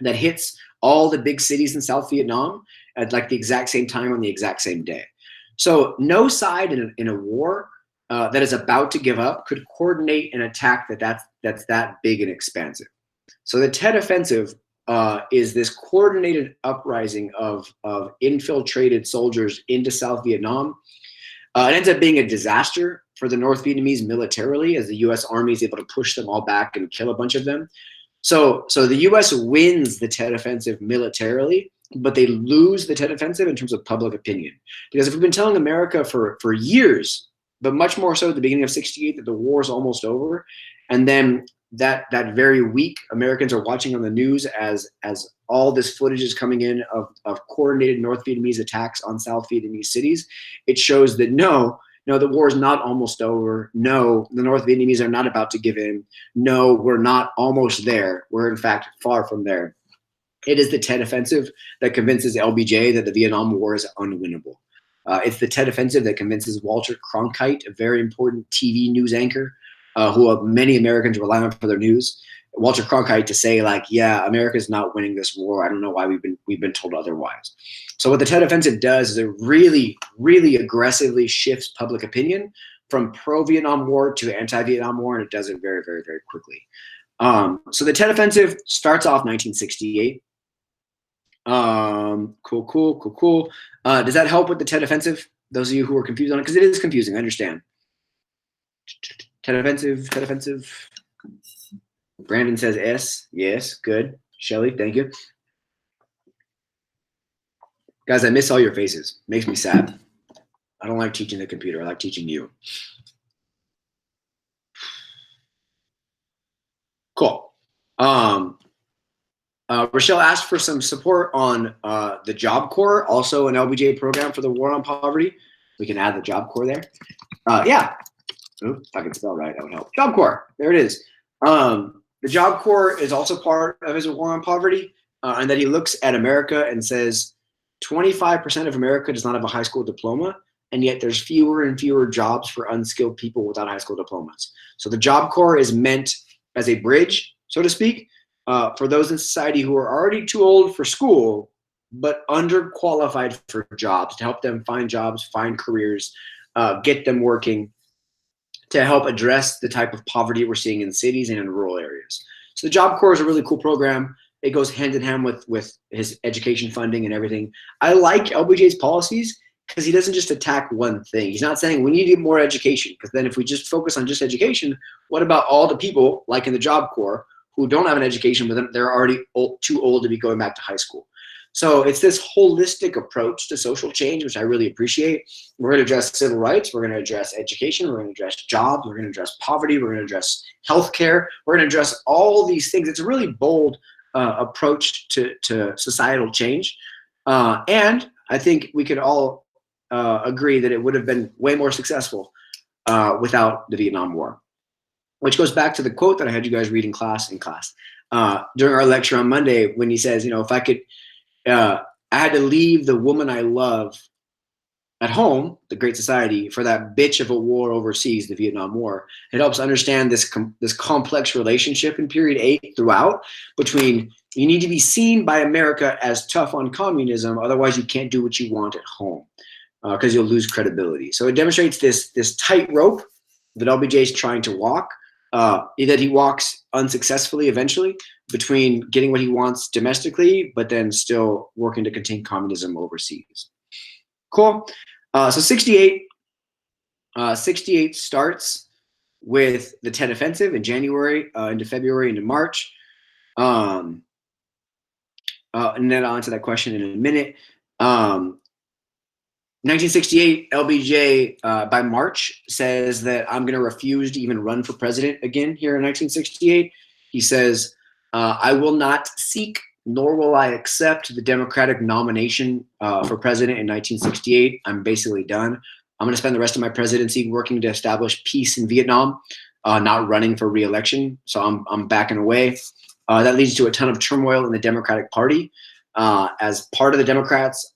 that hits all the big cities in South Vietnam at like the exact same time on the exact same day. So no side in a war that is about to give up could coordinate an attack that's that big and expansive. So the Tet Offensive is this coordinated uprising of infiltrated soldiers into South Vietnam. It ends up being a disaster for the North Vietnamese militarily, as the U.S. Army is able to push them all back and kill a bunch of them. So the U.S. wins the Tet Offensive militarily, but they lose the Tet Offensive in terms of public opinion. Because if we've been telling America for years, but much more so at the beginning of 68, that the war is almost over, and then that very week, Americans are watching on the news as all this footage is coming in of coordinated North Vietnamese attacks on South Vietnamese cities. It shows that no, the war is not almost over. No, the North Vietnamese are not about to give in. No, we're not almost there. We're in fact far from there. It is the Tet Offensive that convinces LBJ that the Vietnam War is unwinnable. It's the Tet Offensive that convinces Walter Cronkite, a very important TV news anchor, who many Americans rely on for their news, Walter Cronkite, to say like, yeah, America's not winning this war. I don't know why we've been told otherwise. So what the Tet Offensive does is it really, really aggressively shifts public opinion from pro-Vietnam War to anti-Vietnam War, and it does it very, very, very quickly. So the Tet Offensive starts off 1968. Cool. Does that help with the Tet Offensive? Those of you who are confused on it, because it is confusing, I understand. Tet Offensive. Brandon says S. Yes, good. Shelly, thank you. Guys, I miss all your faces. Makes me sad. I don't like teaching the computer. I like teaching you. Cool. Rochelle asked for some support on the Job Corps, also an LBJ program for the war on poverty. We can add the Job Corps there. Yeah. Ooh, if I can spell right, that would help. Job Corps. There it is. The Job Corps is also part of his war on poverty, and that he looks at America and says 25% of America does not have a high school diploma, and yet there's fewer and fewer jobs for unskilled people without high school diplomas. So the Job Corps is meant as a bridge, so to speak, for those in society who are already too old for school, but underqualified for jobs, to help them find jobs, find careers, get them working, to help address the type of poverty we're seeing in cities and in rural areas. So the Job Corps is a really cool program. It goes hand in hand with his education funding and everything. I like LBJ's policies because he doesn't just attack one thing. He's not saying we need to get more education, because then if we just focus on just education, what about all the people, like in the Job Corps, who don't have an education, but they're already too old to be going back to high school? So it's this holistic approach to social change, which I really appreciate. We're going to address civil rights. We're going to address education. We're going to address jobs. We're going to address poverty. We're going to address healthcare. We're going to address all these things. It's a really bold approach to societal change. And I think we could all agree that it would have been way more successful without the Vietnam War, which goes back to the quote that I had you guys read in class during our lecture on Monday, when he says, if I could, I had to leave the woman I love at home, the Great Society, for that bitch of a war overseas, the Vietnam War. It helps understand this complex relationship in period 8 throughout between, you need to be seen by America as tough on communism, otherwise you can't do what you want at home, because you'll lose credibility. So it demonstrates this tightrope that LBJ is trying to walk, that he walks unsuccessfully eventually, between getting what he wants domestically, but then still working to contain communism overseas. Cool. So 68 starts with the Tet Offensive in January, into February, into March. And then I'll answer that question in a minute. 1968, LBJ, by March, says that I'm going to refuse to even run for president again here in 1968. He says, I will not seek nor will I accept the Democratic nomination for president in 1968. I'm basically done. I'm going to spend the rest of my presidency working to establish peace in Vietnam, not running for re-election. So I'm backing away. That leads to a ton of turmoil in the Democratic Party, as part of the Democrats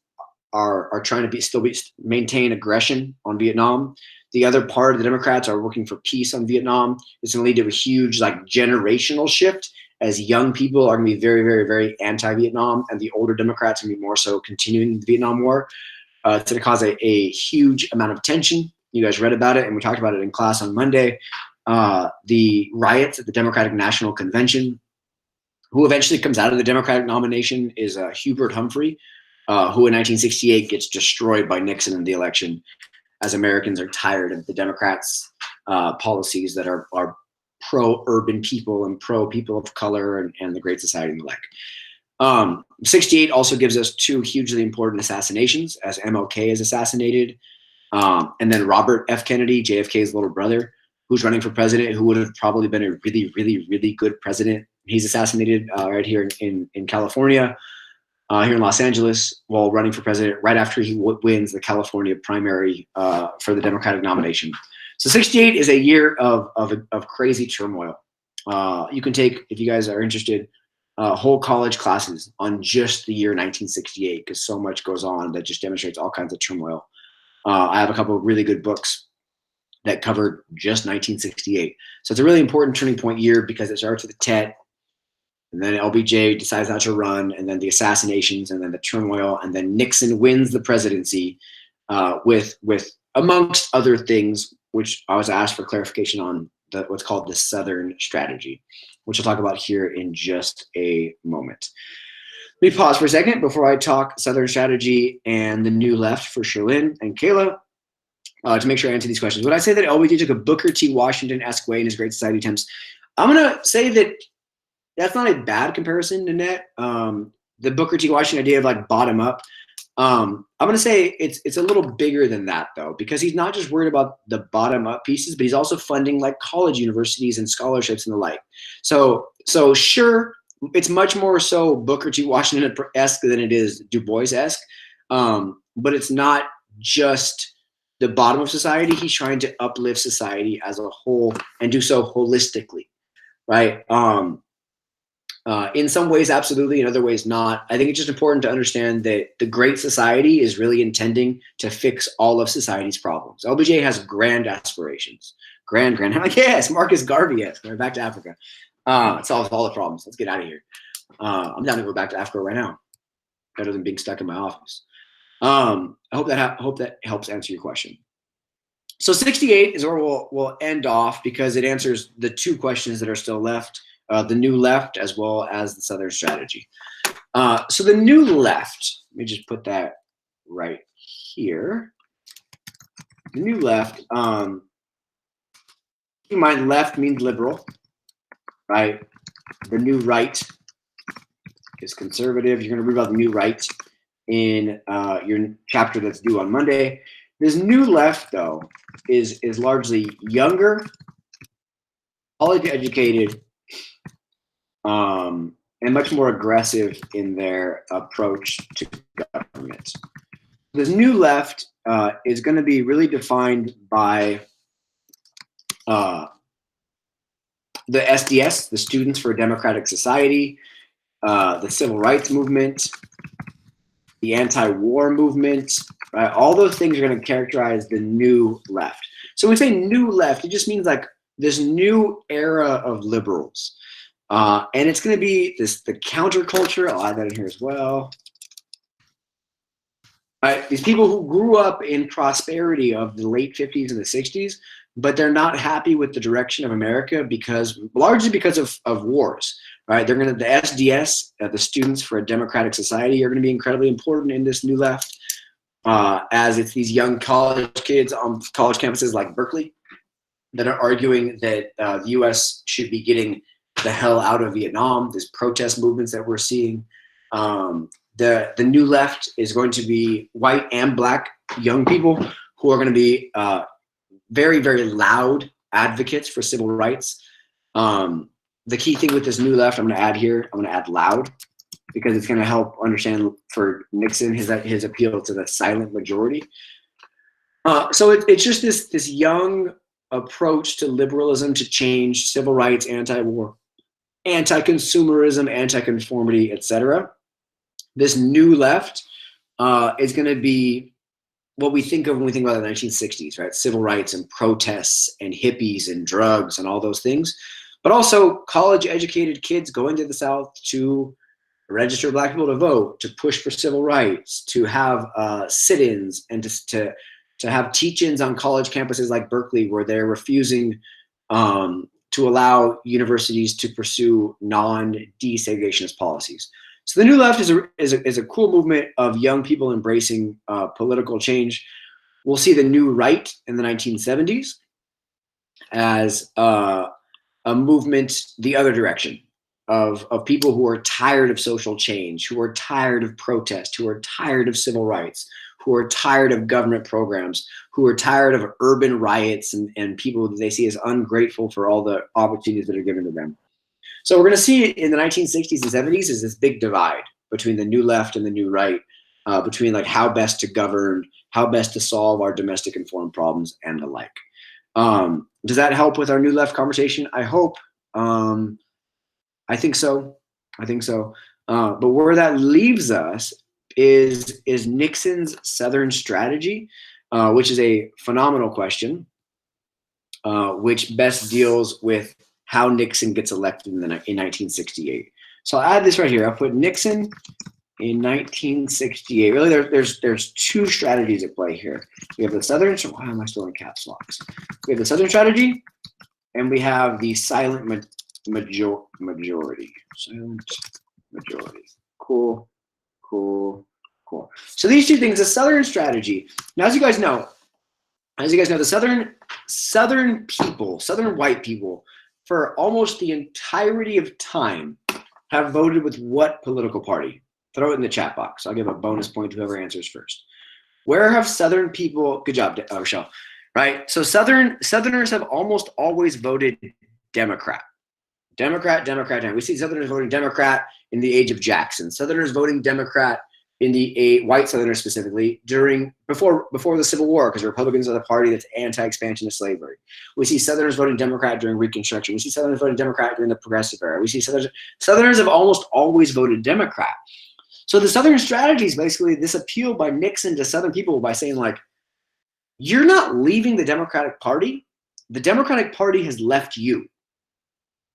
are trying to maintain aggression on Vietnam. The other part of the Democrats are working for peace on Vietnam. It's going to lead to a huge generational shift, as young people are going to be very, very, very anti-Vietnam, and the older Democrats are going to be more so continuing the Vietnam War. It's going to cause a huge amount of tension. You guys read about it, and we talked about it in class on Monday. The riots at the Democratic National Convention. Who eventually comes out of the Democratic nomination is Hubert Humphrey, who in 1968 gets destroyed by Nixon in the election, as Americans are tired of the Democrats' policies that are pro-urban people and pro-people of color and the Great Society and the like. 68 also gives us 2 hugely important assassinations, as MLK is assassinated, and then Robert F. Kennedy, JFK's little brother, who's running for president, who would have probably been a really, really, really good president. He's assassinated right here in California, here in Los Angeles, while running for president right after he wins the California primary for the Democratic nomination. So 68 is a year of crazy turmoil. You can take, if you guys are interested, whole college classes on just the year 1968, because so much goes on that just demonstrates all kinds of turmoil. I have a couple of really good books that covered just 1968. So it's a really important turning point year, because it starts with the Tet, and then LBJ decides not to run, and then the assassinations, and then the turmoil, and then Nixon wins the presidency with amongst other things, which I was asked for clarification on, what's called the Southern Strategy, which I'll talk about here in just a moment. Let me pause for a second before I talk Southern Strategy and the New Left for Sherlyn and Kayla, to make sure I answer these questions. Would I say that LBJ took a Booker T. Washington-esque way in his Great Society attempts? I'm going to say that that's not a bad comparison, Nanette. The Booker T. Washington idea of bottom up. I'm going to say it's a little bigger than that, though, because he's not just worried about the bottom up pieces, but he's also funding college universities and scholarships and the like. So sure, it's much more so Booker T. Washington-esque than it is Du Bois-esque, but it's not just the bottom of society. He's trying to uplift society as a whole and do so holistically, right? In some ways, absolutely. In other ways, not. I think it's just important to understand that the Great Society is really intending to fix all of society's problems. LBJ has grand aspirations. Grand. I'm like, yes, Marcus Garvey-esque. We're back to Africa. It solves all the problems. Let's get out of here. I'm down to go back to Africa right now. Better than being stuck in my office. I hope that helps answer your question. So 68 is where we'll end off, because it answers the 2 questions that are still left. The New Left as well as the Southern Strategy. So the New Left, let me just put that right here. The New Left, keep in mind, left means liberal, right? The New Right is conservative. You're going to read about the New Right in your chapter that's due on Monday. This New Left, though, is largely younger, college educated, and much more aggressive in their approach to government. The New Left is going to be really defined by the SDS, the Students for a Democratic Society, the Civil Rights Movement, the anti-war movement, right? All those things are going to characterize the new left. So when we say new left, it just means like this new era of liberals. And it's going to be the counterculture. I'll add that in here as well. These people who grew up in prosperity of the late 50s and the 60s, but they're not happy with the direction of America largely because of wars. Right? They're going to, the SDS, the Students for a Democratic Society, are going to be incredibly important in this new left, as it's these young college kids on college campuses like Berkeley that are arguing that the U.S. should be getting the hell out of Vietnam. These protest movements that we're seeing. The new left is going to be white and black young people who are going to be very, very loud advocates for civil rights. The key thing with this new left, I'm going to add here, I'm going to add loud, because it's going to help understand for Nixon his appeal to the silent majority. So it's just this young approach to liberalism, to change, civil rights, anti-war, anti-consumerism, anti-conformity, etc. This new left is going to be what we think of when we think about the 1960s, right? Civil rights and protests and hippies and drugs and all those things. But also college-educated kids going to the South to register black people to vote, to push for civil rights, to have sit-ins, and to have teach-ins on college campuses like Berkeley, where they're refusing to allow universities to pursue non-desegregationist policies. So the new left is a cool movement of young people embracing political change. We'll see the new right in the 1970s as a movement the other direction of people who are tired of social change, who are tired of protest, who are tired of civil rights, who are tired of government programs, who are tired of urban riots and people that they see as ungrateful for all the opportunities that are given to them. So we're going to see in the 1960s and 70s is this big divide between the new left and the new right, between like how best to govern, how best to solve our domestic and foreign problems, and the like. Does that help with our new left conversation? I hope. I think so. I think so. But where that leaves us is Nixon's Southern strategy, which is a phenomenal question, which best deals with how Nixon gets elected in 1968. So I'll add this right here. I'll put Nixon in 1968. Really, there's two strategies at play here. We have the Southern. Why am I still in caps locks? We have the Southern strategy, and we have the silent majority. Silent majority. Cool. So these two things, the Southern strategy. Now, as you guys know, the Southern people, Southern white people, for almost the entirety of time, have voted with what political party? Throw it in the chat box. I'll give a bonus point to whoever answers first. Where have Southern people? Good job, Rochelle. Right. So Southerners have almost always voted Democrat. Democrat. We see Southerners voting Democrat in the age of Jackson. Southerners voting Democrat in the white Southerners specifically before the Civil War, because Republicans are the party that's anti-expansion of slavery. We see Southerners voting Democrat during Reconstruction. We see Southerners voting Democrat during the Progressive era. We see Southerners have almost always voted Democrat. So the Southern strategy is basically this appeal by Nixon to Southern people by saying, like, you're not leaving the Democratic Party. The Democratic Party has left you.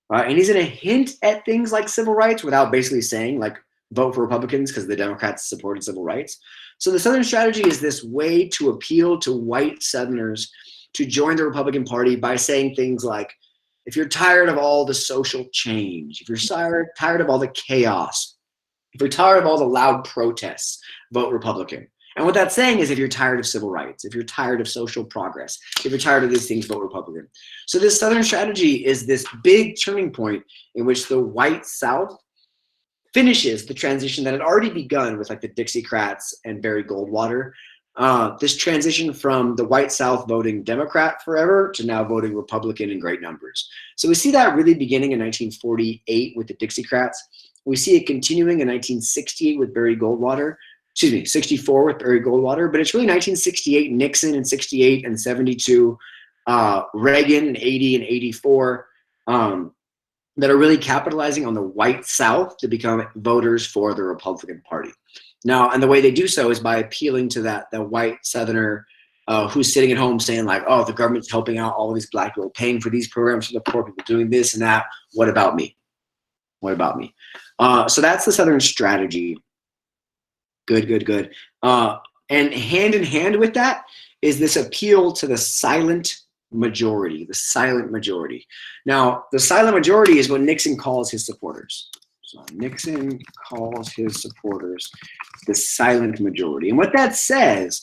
And he's going to hint at things like civil rights without basically saying, like, vote for Republicans because the Democrats supported civil rights. So the Southern strategy is this way to appeal to white Southerners to join the Republican Party by saying things like, if you're tired of all the social change, if you're tired of all the chaos, if you're tired of all the loud protests, vote Republican. And what that's saying is, if you're tired of civil rights, if you're tired of social progress, if you're tired of these things, vote Republican. So this Southern strategy is this big turning point in which the white South finishes the transition that had already begun with like the Dixiecrats and Barry Goldwater. This transition from the white South voting Democrat forever to now voting Republican in great numbers. So we see that really beginning in 1948 with the Dixiecrats. We see it continuing in 1968 with Barry Goldwater. excuse me, 64 with Barry Goldwater, but it's really 1968 Nixon and 68 and 72, Reagan and 80 and 84, that are really capitalizing on the white South to become voters for the Republican Party. Now, and the way they do so is by appealing to the white Southerner who's sitting at home saying like, oh, the government's helping out all of these black people, paying for these programs for the poor people, doing this and that. What about me? What about me? So that's the Southern strategy. Good, good, good. And hand in hand with that is this appeal to the silent majority, the silent majority. Now, the silent majority is what Nixon calls his supporters. So Nixon calls his supporters the silent majority. And what that says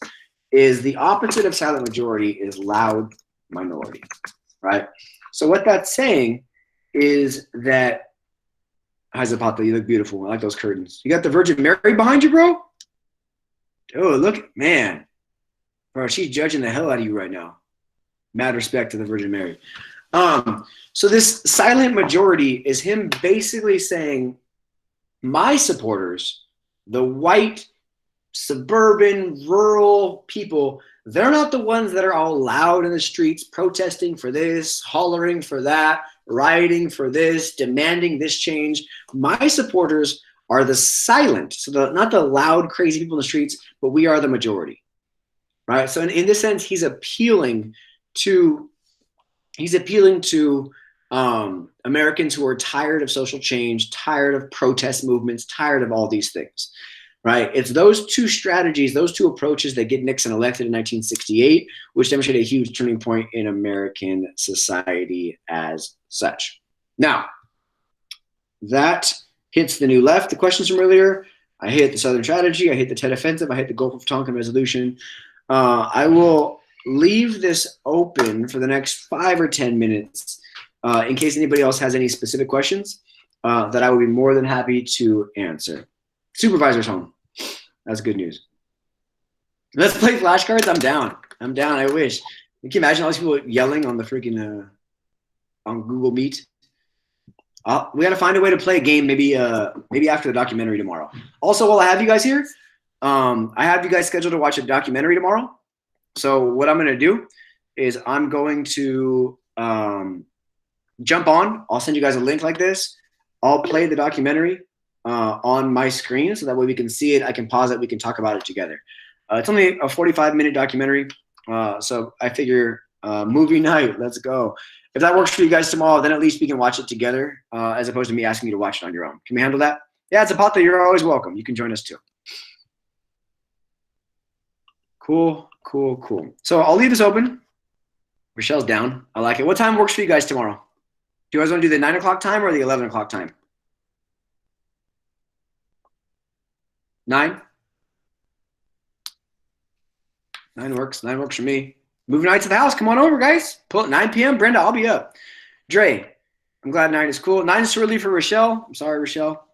is the opposite of silent majority is loud minority, right? So what that's saying is that, hi Zapata, you look beautiful. I like those curtains. You got the Virgin Mary behind you, bro? Oh, look, man. Bro, she's judging the hell out of you right now. Mad respect to the Virgin Mary. So this silent majority is him basically saying, my supporters, the white, suburban, rural people, they're not the ones that are all loud in the streets protesting for this, hollering for that, rioting for this, demanding this change. My supporters are the silent, so not the loud, crazy people in the streets, but we are the majority, right? So in this sense, he's appealing to Americans who are tired of social change, tired of protest movements, tired of all these things, right? It's those two strategies, those two approaches that get Nixon elected in 1968, which demonstrate a huge turning point in American society as such. Now, that hits the new left, the questions from earlier. I hit the Southern strategy. I hit the Tet Offensive. I hit the Gulf of Tonkin resolution. I will leave this open for the next 5 or 10 minutes in case anybody else has any specific questions that I would be more than happy to answer. Supervisor's home. That's good news. Let's play flashcards. I'm down. I'm down. I wish. Can you imagine all these people yelling on the freaking on Google Meet? We got to find a way to play a game maybe after the documentary tomorrow. Also, while I have you guys here, I have you guys scheduled to watch a documentary tomorrow. So what I'm going to do is I'm going to jump on. I'll send you guys a link like this. I'll play the documentary on my screen so that way we can see it. I can pause it. We can talk about it together. It's only a 45-minute documentary. So I figure movie night, let's go. If that works for you guys tomorrow, then at least we can watch it together as opposed to me asking you to watch it on your own. Can we handle that? Yeah, Zapata, you're always welcome. You can join us too. Cool, cool, cool. So I'll leave this open. Rochelle's down. I like it. What time works for you guys tomorrow? Do you guys want to do the 9 o'clock time or the 11 o'clock time? 9? 9 works. 9 works for me. Movie night to the house. Come on over, guys. Pull it 9 p.m. Brenda, I'll be up. Dre, I'm glad 9 is cool. 9 is too early for Rochelle. I'm sorry, Rochelle.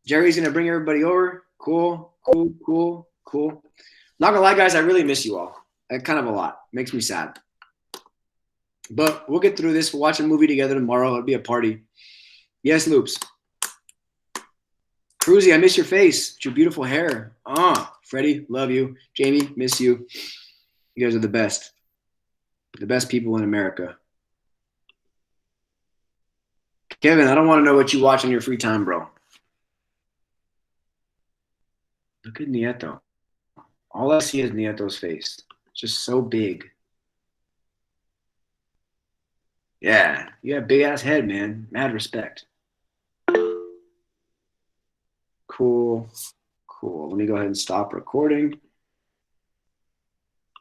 Jerry's going to bring everybody over. Cool, cool, cool, cool. Not going to lie, guys, I really miss you all. Kind of a lot. Makes me sad. But we'll get through this. We'll watch a movie together tomorrow. It'll be a party. Yes, Loops. Cruzy, I miss your face. It's your beautiful hair. Freddie, love you. Jamie, miss you. You guys are the best. The best people in America. Kevin, I don't want to know what you watch on your free time, bro. Look at Nieto. All I see is Nieto's face. It's just so big. Yeah, you have a big-ass head, man. Mad respect. Cool, cool. Let me go ahead and stop recording.